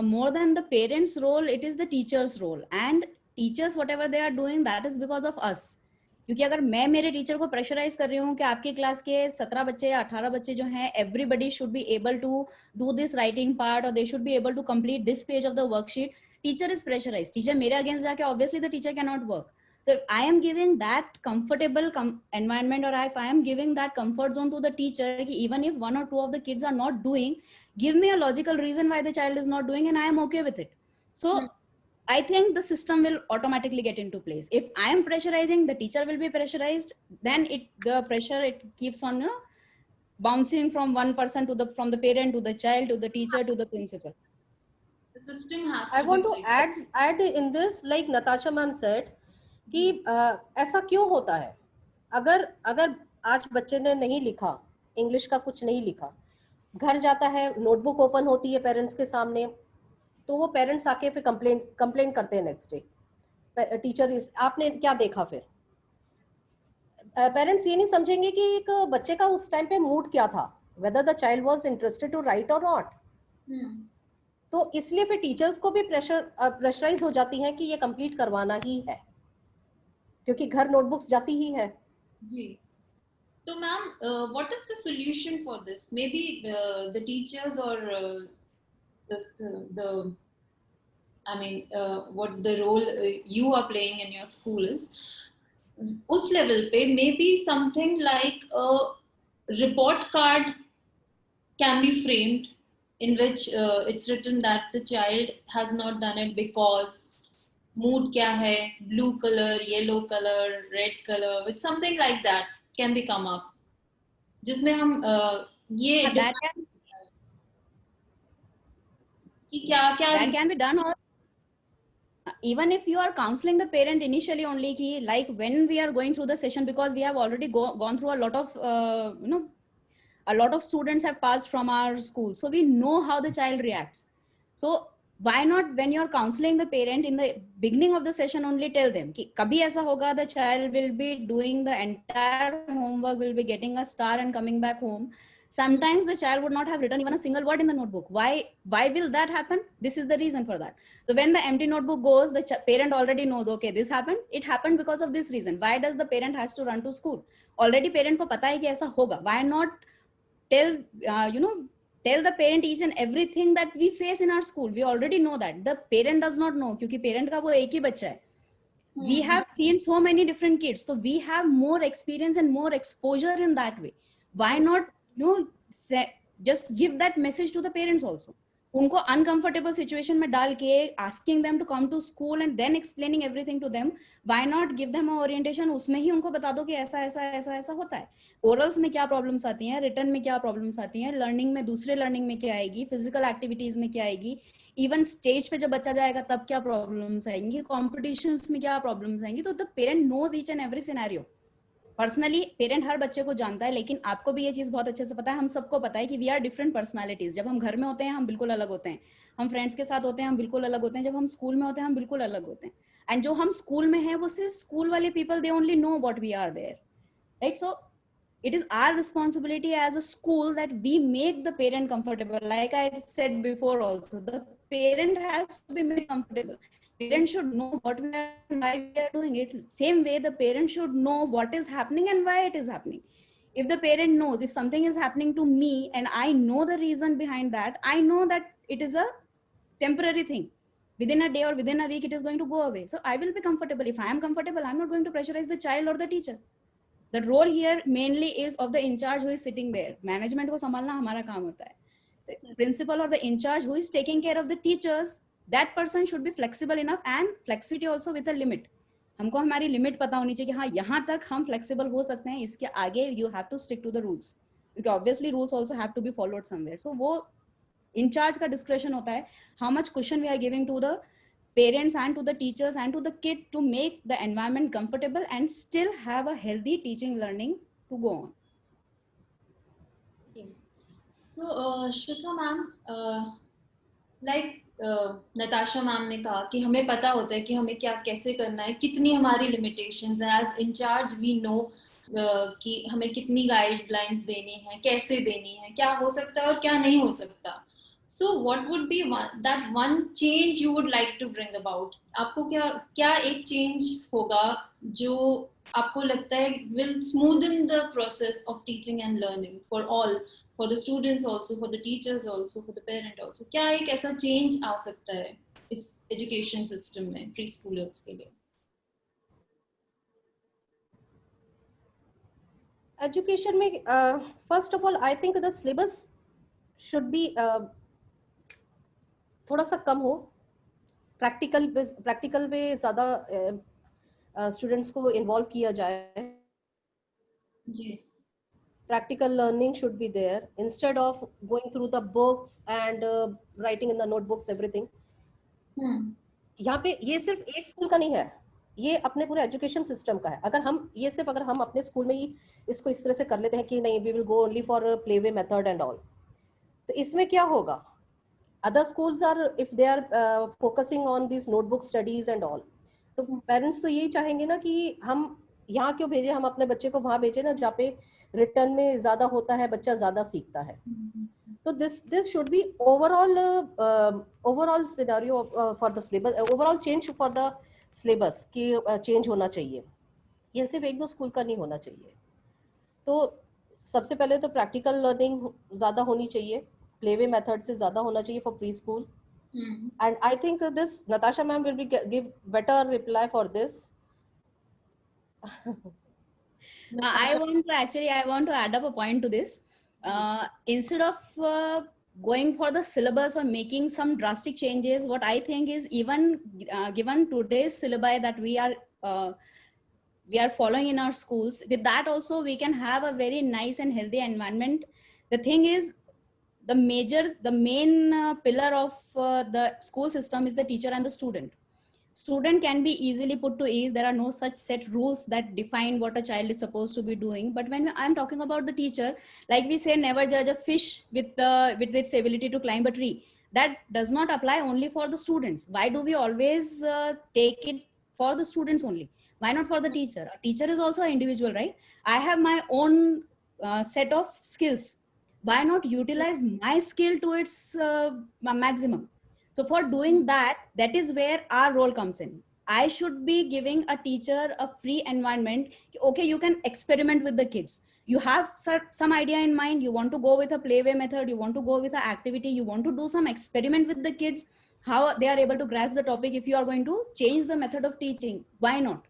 more than the parents' role, it is the teacher's role. And teachers, whatever they are doing, that is because of us. क्योंकि अगर मैं मेरे teacher को pressurise कर रही हूँ कि आपकी क्लास के 17 बच्चे या 18 बच्चे जो हैं, everybody should be able to do this writing part और they should be able to complete this page of the worksheet, teacher is pressurise. Teacher मेरे अगेंस्ट जाके obviously the teacher can not work. So if I am giving that comfortable environment, or if I am giving that comfort zone to the teacher, even if one or two of the kids are not doing, give me a logical reason why the child is not doing and I am okay with it. So I think the system will automatically get into place. If I am pressurizing, the teacher will be pressurized, then the pressure, it keeps on, you know, bouncing from one person to from the parent to the child to the teacher to the principal. The system has I want to add in this, like Natasha ma'am said, कि ऐसा क्यों होता है. अगर आज बच्चे ने नहीं लिखा, इंग्लिश का कुछ नहीं लिखा, घर जाता है, नोटबुक ओपन होती है पेरेंट्स के सामने, तो वो पेरेंट्स आके फिर कंप्लेंट करते हैं नेक्स्ट डे, टीचर आपने क्या देखा. फिर पेरेंट्स ये नहीं समझेंगे कि एक बच्चे का उस टाइम पे मूड क्या था, whether the child was interested to write or not. तो इसलिए फिर टीचर्स को भी प्रेशराइज हो जाती हैं कि ये कंप्लीट करवाना ही है, क्योंकि घर नोटबुक्स जाती ही है. जी. So, ma'am, what is the solution for this? Maybe the teachers or the I mean, what the role you are playing in your school is, उस level पे maybe something like a report card can be framed in which it's written that the child has not done it because mood क्या है, blue color, yellow color, red color, with something like that can be come up. जिसमें हम ये that can, कि क्या क्या that can be done, or even if you are counseling the parent initially only ki, like when we are going through the session, because we have already gone through a lot of a lot of students have passed from our school, so we know how the child reacts. So why not, when you are counseling the parent in the beginning of the session, only tell them ki kabhi aisa hoga, the child will be doing the entire homework, will be getting a star and coming back home. Sometimes the child would not have written even a single word in the notebook. Why will that happen? This is the reason for that. So when the empty notebook goes, the parent already knows, okay, this happened, it happened because of this reason. Why does the parent has to run to school? Already parent को पता है कि ऐसा होगा. Why not tell tell the parent each and everything that we face in our school? We already know that. The parent does not know, क्योंकि parent का वो एक ही बच्चा है. We have seen so many different kids, so we have more experience and more exposure in that way. Why not just give that message to the parents also? उनको uncomfortable situation में डाल के asking them to come to school and then explaining everything to them. Why not give them a orientation? उसमें ही उनको बता दो कि ऐसा ऐसा ऐसा ऐसा होता है. Orals में क्या problems आती हैं, written में क्या problems आती हैं, learning में दूसरे learning में क्या आएगी, physical activities में क्या आएगी, इवन स्टेज पे जब बच्चा जाएगा तब क्या प्रॉब्लम्स आएंगी, कॉम्पिटिशन्स में क्या प्रॉब्लम्स आएंगी. तो the parent knows each and every scenario. Personally parent हर बच्चे को जानता है, लेकिन आपको भी ये चीज बहुत अच्छे से पता है, हम सबको पता है कि वी आर डिफरेंट पर्सनालिटीज. जब हम घर में होते हैं हम बिल्कुल अलग होते हैं, हम फ्रेंड्स के साथ होते हैं हम बिल्कुल अलग होते हैं, जब हम स्कूल में होते हैं हम बिल्कुल अलग होते हैं. एंड जो हम स्कूल में हैं वो सिर्फ स्कूल वाले people, they only know what we are there, right? So it is our responsibility as a school that we make the parent comfortable. Like I said before also, the parent has to be made comfortable. Parent should know what we are and why we are doing it. Same way the parent should know what is happening and why it is happening. If the parent knows, if something is happening to me and I know the reason behind that, I know that it is a temporary thing. Within a day or within a week it is going to go away. So I will be comfortable. If I am comfortable, I'm not going to pressurize the child or the teacher. The role here mainly is of the in charge who is sitting there. Management को संभालना हमारा काम होता है. The principal or the in charge who is taking care of the teachers, that person should be flexible enough, and flexibility also with a limit. हमको हमारी limit पता होनी चाहिए कि हाँ यहाँ तक हम फ्लेक्सिबल हो सकते हैं, इसके आगे you have to stick to the rules, because obviously rules also have to be followed somewhere. So वो in charge का discretion होता है, how much cushion we are giving to the parents and to the teachers and to the kid to make the environment comfortable and still have a healthy teaching learning to go on. Okay. So Shikha ma'am, like Natasha ma'am ने कहा कि हमें पता होता है कि हमें क्या कैसे करना है, कितनी हमारी limitations हैं. As in charge we know कि हमें कितनी guidelines देनी है, कैसे देनी है, क्या हो सकता है और क्या नहीं हो सकता. So what would be that one change you would like to bring about? आपको क्या एक change होगा जो आपको लगता है will smoothen the process of teaching and learning for all, for the students also, for the teachers also, for the parent also? क्या एक ऐसा change आ सकता है इस education system में preschoolers के लिए? Education में first of all I think the syllabus should be थोड़ा सा कम हो, प्रैक्टिकल पे ज़्यादा स्टूडेंट्स को इन्वॉल्व किया जाए. जी. Practical learning should be there instead of going through the books and writing in the notebooks everything. यहाँ पे ये सिर्फ एक स्कूल का नहीं है, ये अपने पूरे एजुकेशन सिस्टम का है. अगर हम अपने स्कूल में ही इसको इस तरह से कर लेते हैं कि नहीं, we will go only for play way method and all, तो इसमें क्या होगा? Other schools are, if they are focusing on these notebook studies and all, तो पेरेंट्स तो यही चाहेंगे ना कि हम यहाँ क्यों भेजे, हम अपने बच्चे को वहां भेजे ना जहाँ पे रिटर्न में ज्यादा होता है, बच्चा ज्यादा सीखता है. तो this should be overall scenario for the syllabus, overall change for the syllabus कि change होना चाहिए. ये सिर्फ एक दो स्कूल का नहीं होना चाहिए. तो सबसे पहले तो प्रैक्टिकल लर्निंग ज्यादा होनी चाहिए, प्लेवे मेथड से ज्यादा होना चाहिए for pre school. And I think this Natasha ma'am will be give better reply for this. I want to add up a point to this. Instead of going for the syllabus or making some drastic changes, what I think is, even given today's syllabi that we are following in our schools, with that also we can have a very nice and healthy environment. The thing is, the main pillar of the school system is the teacher and the student. Student can be easily put to ease. There are no such set rules that define what a child is supposed to be doing. But when I'm talking about the teacher, like we say, never judge a fish with its ability to climb a tree. That does not apply only for the students. Why do we always take it for the students only? Why not for the teacher? A teacher is also an individual, right? I have my own set of skills. Why not utilize my skill to its maximum? So for doing that, that is where our role comes in. I should be giving a teacher a free environment. Okay, you can experiment with the kids. You have some idea in mind. You want to go with a playway method. You want to go with an activity. You want to do some experiment with the kids, how they are able to grasp the topic. If you are going to change the method of teaching, why not?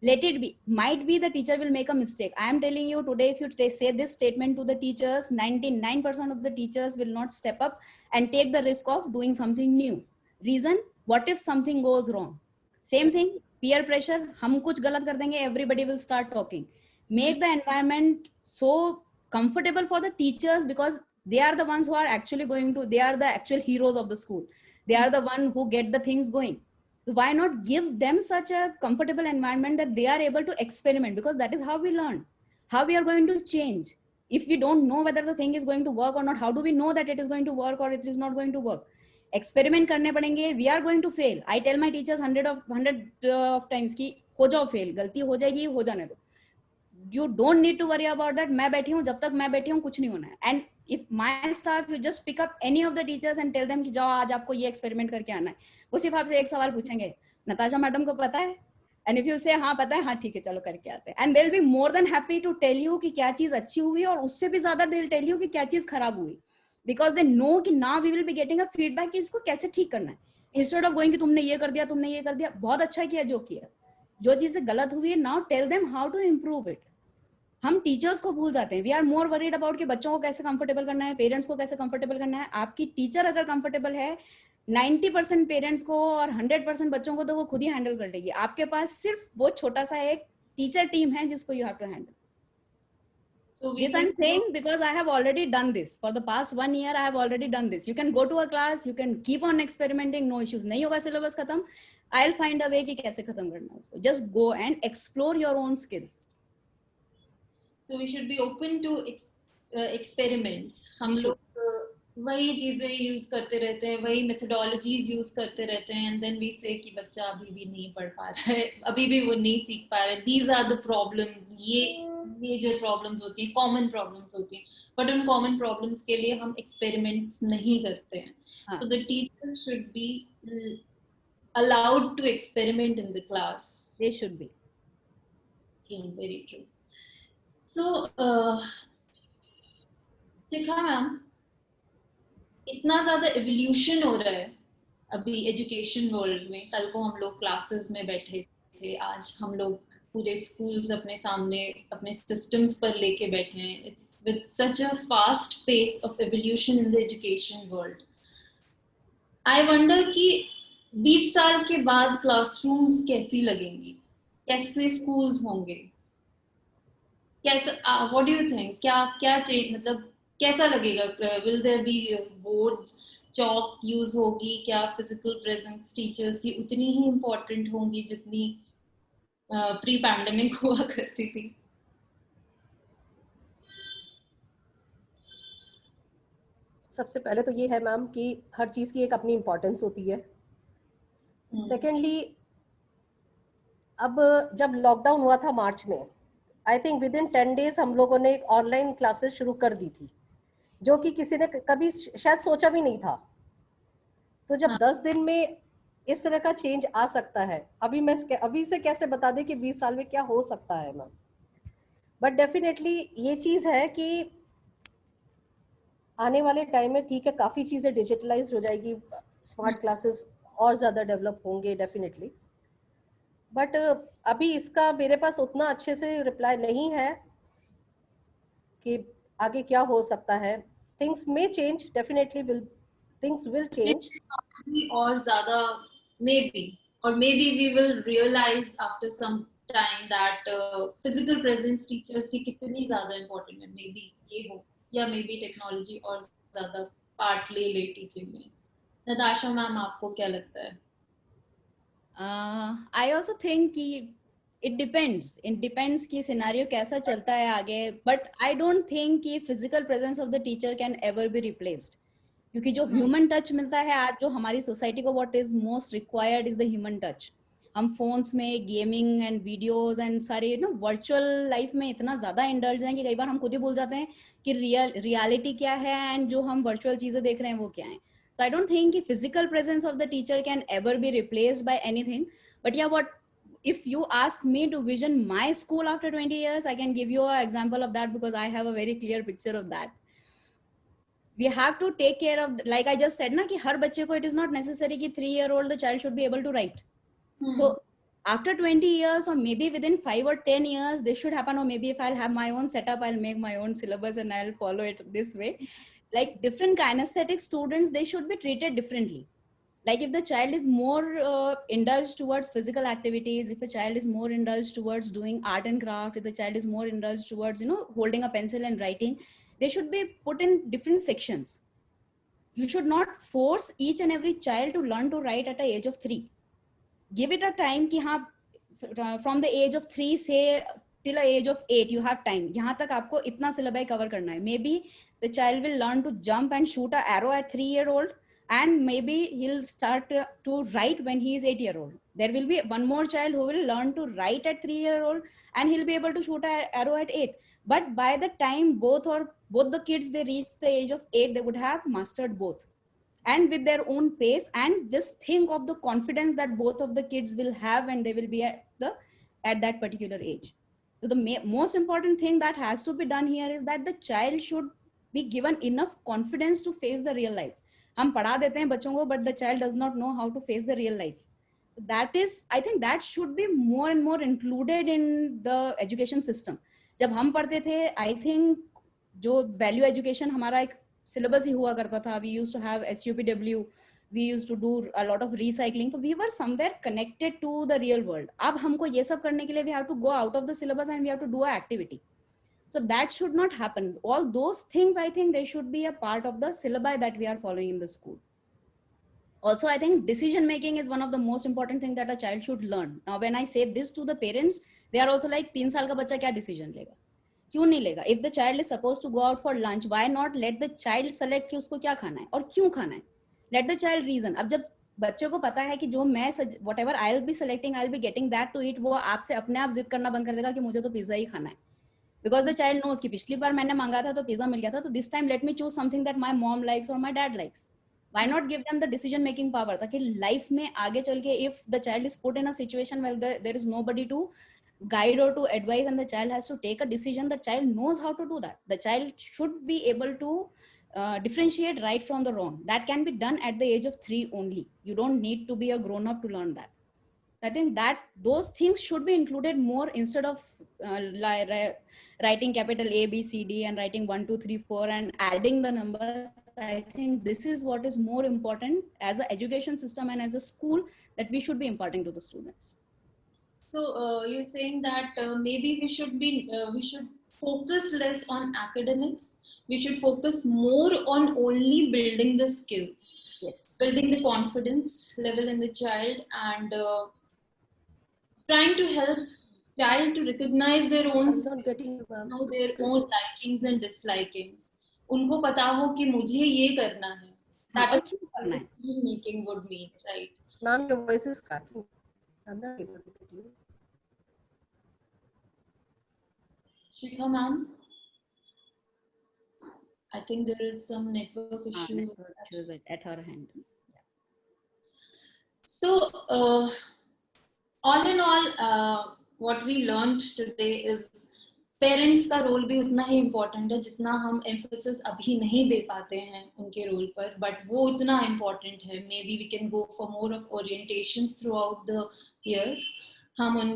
Let it be. Might be the teacher will make a mistake. I am telling you today, if you say this statement to the teachers, 99% of the teachers will not step up and take the risk of doing something new. Reason, what if something goes wrong? Same thing, peer pressure. हम कुछ गलत कर देंगे, everybody will start talking. Make the environment so comfortable for the teachers, because they are the ones who are actually they are the actual heroes of the school. They are the one who get the things going. Why not give them such a comfortable environment that they are able to experiment? Because that is how we learn, how we are going to change. If we don't know whether the thing is going to work or not, how do we know that it is going to work or it is not going to work? Experiment करने पड़ेंगे. We are going to fail. I tell my teachers 100 of times कि हो जाओ fail, गलती हो जाएगी, हो जाने दो. You don't need to worry about that. मैं बैठी हूँ, जब तक मैं बैठी हूँ कुछ नहीं होना है. And if my staff, you just pick up any of the teachers and tell them कि जाओ आज आपको ये experiment करके आना है. वो सिर्फ आपसे एक सवाल पूछेंगे, नताशा मैडम को पता है? And if you say हाँ पता है, हाँ ठीक है चलो करके आते हैं. And they'll be more than happy to tell you कि क्या चीज अच्छी हुई और उससे भी ज्यादा they'll tell you कि क्या चीज खराब हुई. Because they know कि now we will be getting a feedback कि इसको कैसे ठीक करना है. Instead of going कि तुमने ये कर दिया, तुमने ये कर दिया, बहुत अच्छा किया जो किया. जो चीजें गलत हुई है, now tell them how to improve it. हम टीचर्स को भूल जाते हैं. We are more worried about कि बच्चों को कैसे कंफर्टेबल करना है, पेरेंट्स को कैसे कंफर्टेबल करना है. आपकी टीचर अगर कंफर्टेबल है, 90% पेरेंट्स को और 100% बच्चों को तो वो खुद ही हैंडल कर लेगी. आपके पास सिर्फ वो छोटा सा एक टीचर टीम है जिसको you have to handle. So this I'm saying because I have already done this. For the past 1 year, I have already done this. You can go to a class, you can keep on experimenting, no issues. नहीं होगा syllabus खत्म, I'll find a way कि कैसे खत्म करना है उसको. Just go and explore your own skills. So we should be open to experiments. हम लोग वही चीजें यूज करते रहते हैं, वही मेथोडोलॉजीज यूज करते रहते हैं, एंड देन वी से कि बच्चा अभी भी नहीं पढ़ पा रहा है, अभी भी वो नहीं सीख पा रहा है. These are the problems. ये मेजर प्रॉब्लम्स होती हैं, कॉमन प्रॉब्लम्स होती हैं. बट उन कॉमन प्रॉब्लम्स के लिए हम एक्सपेरिमेंट्स नहीं करते हैं. So the teachers should be allowed to experiment in the class. They should be. True, very true. So, Shikha ma'am, इतना ज्यादा एवोल्यूशन हो रहा है अभी एजुकेशन वर्ल्ड में. कल को हम लोग क्लासेस में बैठे थे, आज हम लोग पूरे स्कूल्स अपने सामने अपने सिस्टम्स पर लेके बैठे हैं. It's with such a fast pace of evolution in the education world. I wonder कि 20 साल के बाद क्लासरूम्स कैसी लगेंगी, कैसे स्कूल्स होंगे, कैसा, व्हाट डू यू थिंक, क्या चेंज, मतलब कैसा लगेगा? Will there be boards, chalk use होगी क्या? फिजिकल प्रेजेंस टीचर्स की उतनी ही इम्पोर्टेंट होंगी जितनी प्री पैंडेमिक हुआ करती थी? सबसे पहले तो ये है मैम कि हर चीज की एक अपनी इम्पोर्टेंस होती है. सेकेंडली, अब जब लॉकडाउन हुआ था मार्च में, I think with in 10 days हम लोगों ने ऑनलाइन क्लासेस शुरू कर दी थी, जो कि किसी ने कभी शायद सोचा भी नहीं था। तो जब हाँ 10 दिन में इस तरह का चेंज आ सकता है, अभी से कैसे बता दें कि 20 साल में क्या हो सकता है मैम। बट डेफिनेटली ये चीज है कि आने वाले टाइम में ठीक है, काफी चीजें डिजिटलाइज हो जाएगी, स्मार्ट क्लासेस और ज्यादा डेवलप होंगे डेफिनेटली। बट अभी इसका मेरे पास उतना अच्छे से रिप्लाई नहीं है कि आगे क्या हो सकता है। Things may change, definitely will, things will change. और ज्यादा maybe or maybe we will realize after some time that physical presence teachers की कितनी ज्यादा important है, maybe ये हो, या maybe technology और ज्यादा part ले ले teaching में। नताशा मैम आपको क्या लगता है? आई ऑल्सो थिंक कि इट डिपेंड्स कि सिनारियो कैसा चलता है आगे, बट आई डोंट थिंक कि physical presence of the teacher can ever be replaced, क्योंकि जो ह्यूमन टच मिलता है आज, जो हमारी सोसाइटी को what is most required is the human touch. हम फोन्स में गेमिंग एंड वीडियोस एंड सारे वर्चुअल लाइफ में इतना ज्यादा इंडल्ज हैं कि कई बार हम खुद ही भूल जाते हैं कि रियलिटी क्या है एंड जो हम वर्चुअल चीजें देख रहे हैं वो क्या है। So I don't think the physical presence of the teacher can ever be replaced by anything. But yeah, what if you ask me to vision my school after 20 years, I can give you an example of that because I have a very clear picture of that. We have to take care of, like I just said na, कि हर बच्चे को it is not necessary कि 3-year-old the child should be able to write. So after 20 years or maybe within 5 or 10 years this should happen, or maybe if I'll have my own setup, I'll make my own syllabus and I'll follow it this way. Like different kinesthetic students, they should be treated differently. Like if the child is more indulged towards physical activities, if a child is more indulged towards doing art and craft, if the child is more indulged towards holding a pencil and writing, they should be put in different sections. You should not force each and every child to learn to write at the age of 3. Give it a time कि हाँ from the age of 3 say till a age of 8 you have time, यहाँ तक आपको इतना syllabi cover करना है. Maybe the child will learn to jump and shoot a arrow at 3-year-old, and maybe he'll start to write when he is 8-year-old. There will be one more child who will learn to write at 3-year-old and he'll be able to shoot an arrow at 8. But by the time both the kids they reach the age of 8, they would have mastered both and with their own pace. And just think of the confidence that both of the kids will have when they will be at that particular age. So the most important thing that has to be done here is that the child should be given enough confidence to face the real life. हम पढ़ा देते हैं बच्चों को, but the child does not know how to face the real life. That is, I think that should be more and more included in the education system. जब हम पढ़ते थे, I think जो value education हमारा एक syllabus ही हुआ करता था. We used to have SUPW, we used to do a lot of recycling, so we were somewhere connected to the real world. अब हमको ये सब करने के लिए we have to go out of the syllabus and we have to do an activity. So that should not happen. All those things, I think they should be a part of the syllabi that we are following in the school. Also, I think decision making is one of the most important thing that a child should learn. Now, when I say this to the parents, they are also like 3 साल का बच्चा क्या decision लेगा, क्यों नहीं लेगा? If the child is supposed to go out for lunch, why not let the child select कि उसको क्या खाना है और क्यों खाना है? Let the child reason. अब जब बच्चे को पता है कि जो मैं whatever I'll be selecting, I'll be getting that to eat, वो आपसे अपने आप जिद करना बंद कर देगा कि मुझे तो पिज्जा ही खाना है. Because the child knows कि पिछली बार मैंने मांगा था तो पिज्जा मिल गया था, तो this time let me choose something that my mom likes or my dad likes. Why not give them the decision making power, ताकि life में आगे चल के if the child is put in a situation where there is nobody to guide or to advise and the child has to take a decision, the child knows how to do that. The child should be able to differentiate right from the wrong. That can be done at the age of 3 only. You don't need to be a grown up to learn that. So I think that those things should be included more instead of writing capital A, B, C, D and writing 1, 2, 3, 4 and adding the numbers. I think this is what is more important as an education system and as a school that we should be imparting to the students. So you're saying that maybe we should focus less on academics. We should focus more on only building the skills, Yes. building the confidence level in the child, and trying to help child to recognize their own I'm skills, not getting you, ma'am. know their own likings and dislikings. उनको पता हो कि मुझे ये करना है. That और is क्यों करना है? what decision making would mean, right? Ma'am, your voice is cracking. I'm not able to get you. Shikha ma'am, I think there is some network issue. Network issues at her hand. So, all in all, what we learned today is parents का role भी उतना ही important है जितना हम emphasis अभी नहीं दे पाते हैं उनके रोल पर, बट वो इतना इम्पोर्टेंट है. Maybe we can go for more of orientations throughout the year. हम उन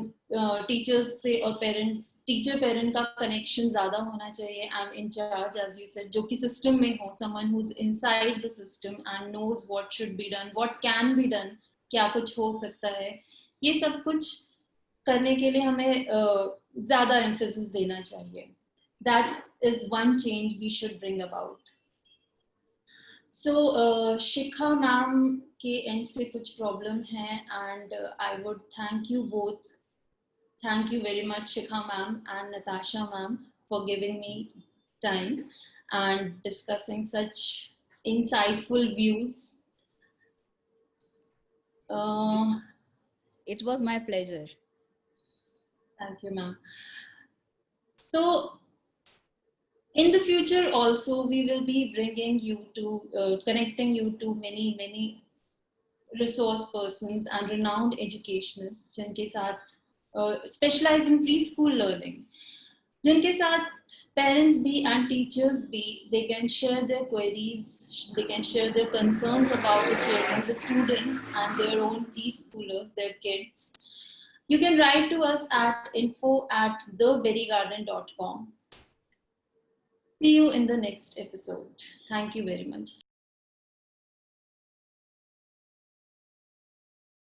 टीचर्स से और पेरेंट्स, टीचर पेरेंट का कनेक्शन ज्यादा होना चाहिए and incharge as you said, जो कि सिस्टम में हो, someone who is inside the system and knows what should be done, what can be done, क्या कुछ हो सकता है. ये सब कुछ करने के लिए हमें ज्यादा एम्फेसिस देना चाहिए. That is one change we should bring about. So Shikha ma'am के एंड से कुछ प्रॉब्लम है and I would thank you both. Thank you very much, Shikha ma'am and Natasha ma'am, for giving me time and discussing such insightful views. It was my pleasure. Thank you, ma'am. So, in the future also, we will be bringing you to, connecting you to many resource persons and renowned educationists जिनके साथ specialize in preschool learning, जिनके साथ parents भी and teachers भी, they can share their queries, they can share their concerns about the children, the students and their own preschoolers, their kids. You can write to us at info@theberrygarden.com. See you in the next episode. Thank you very much.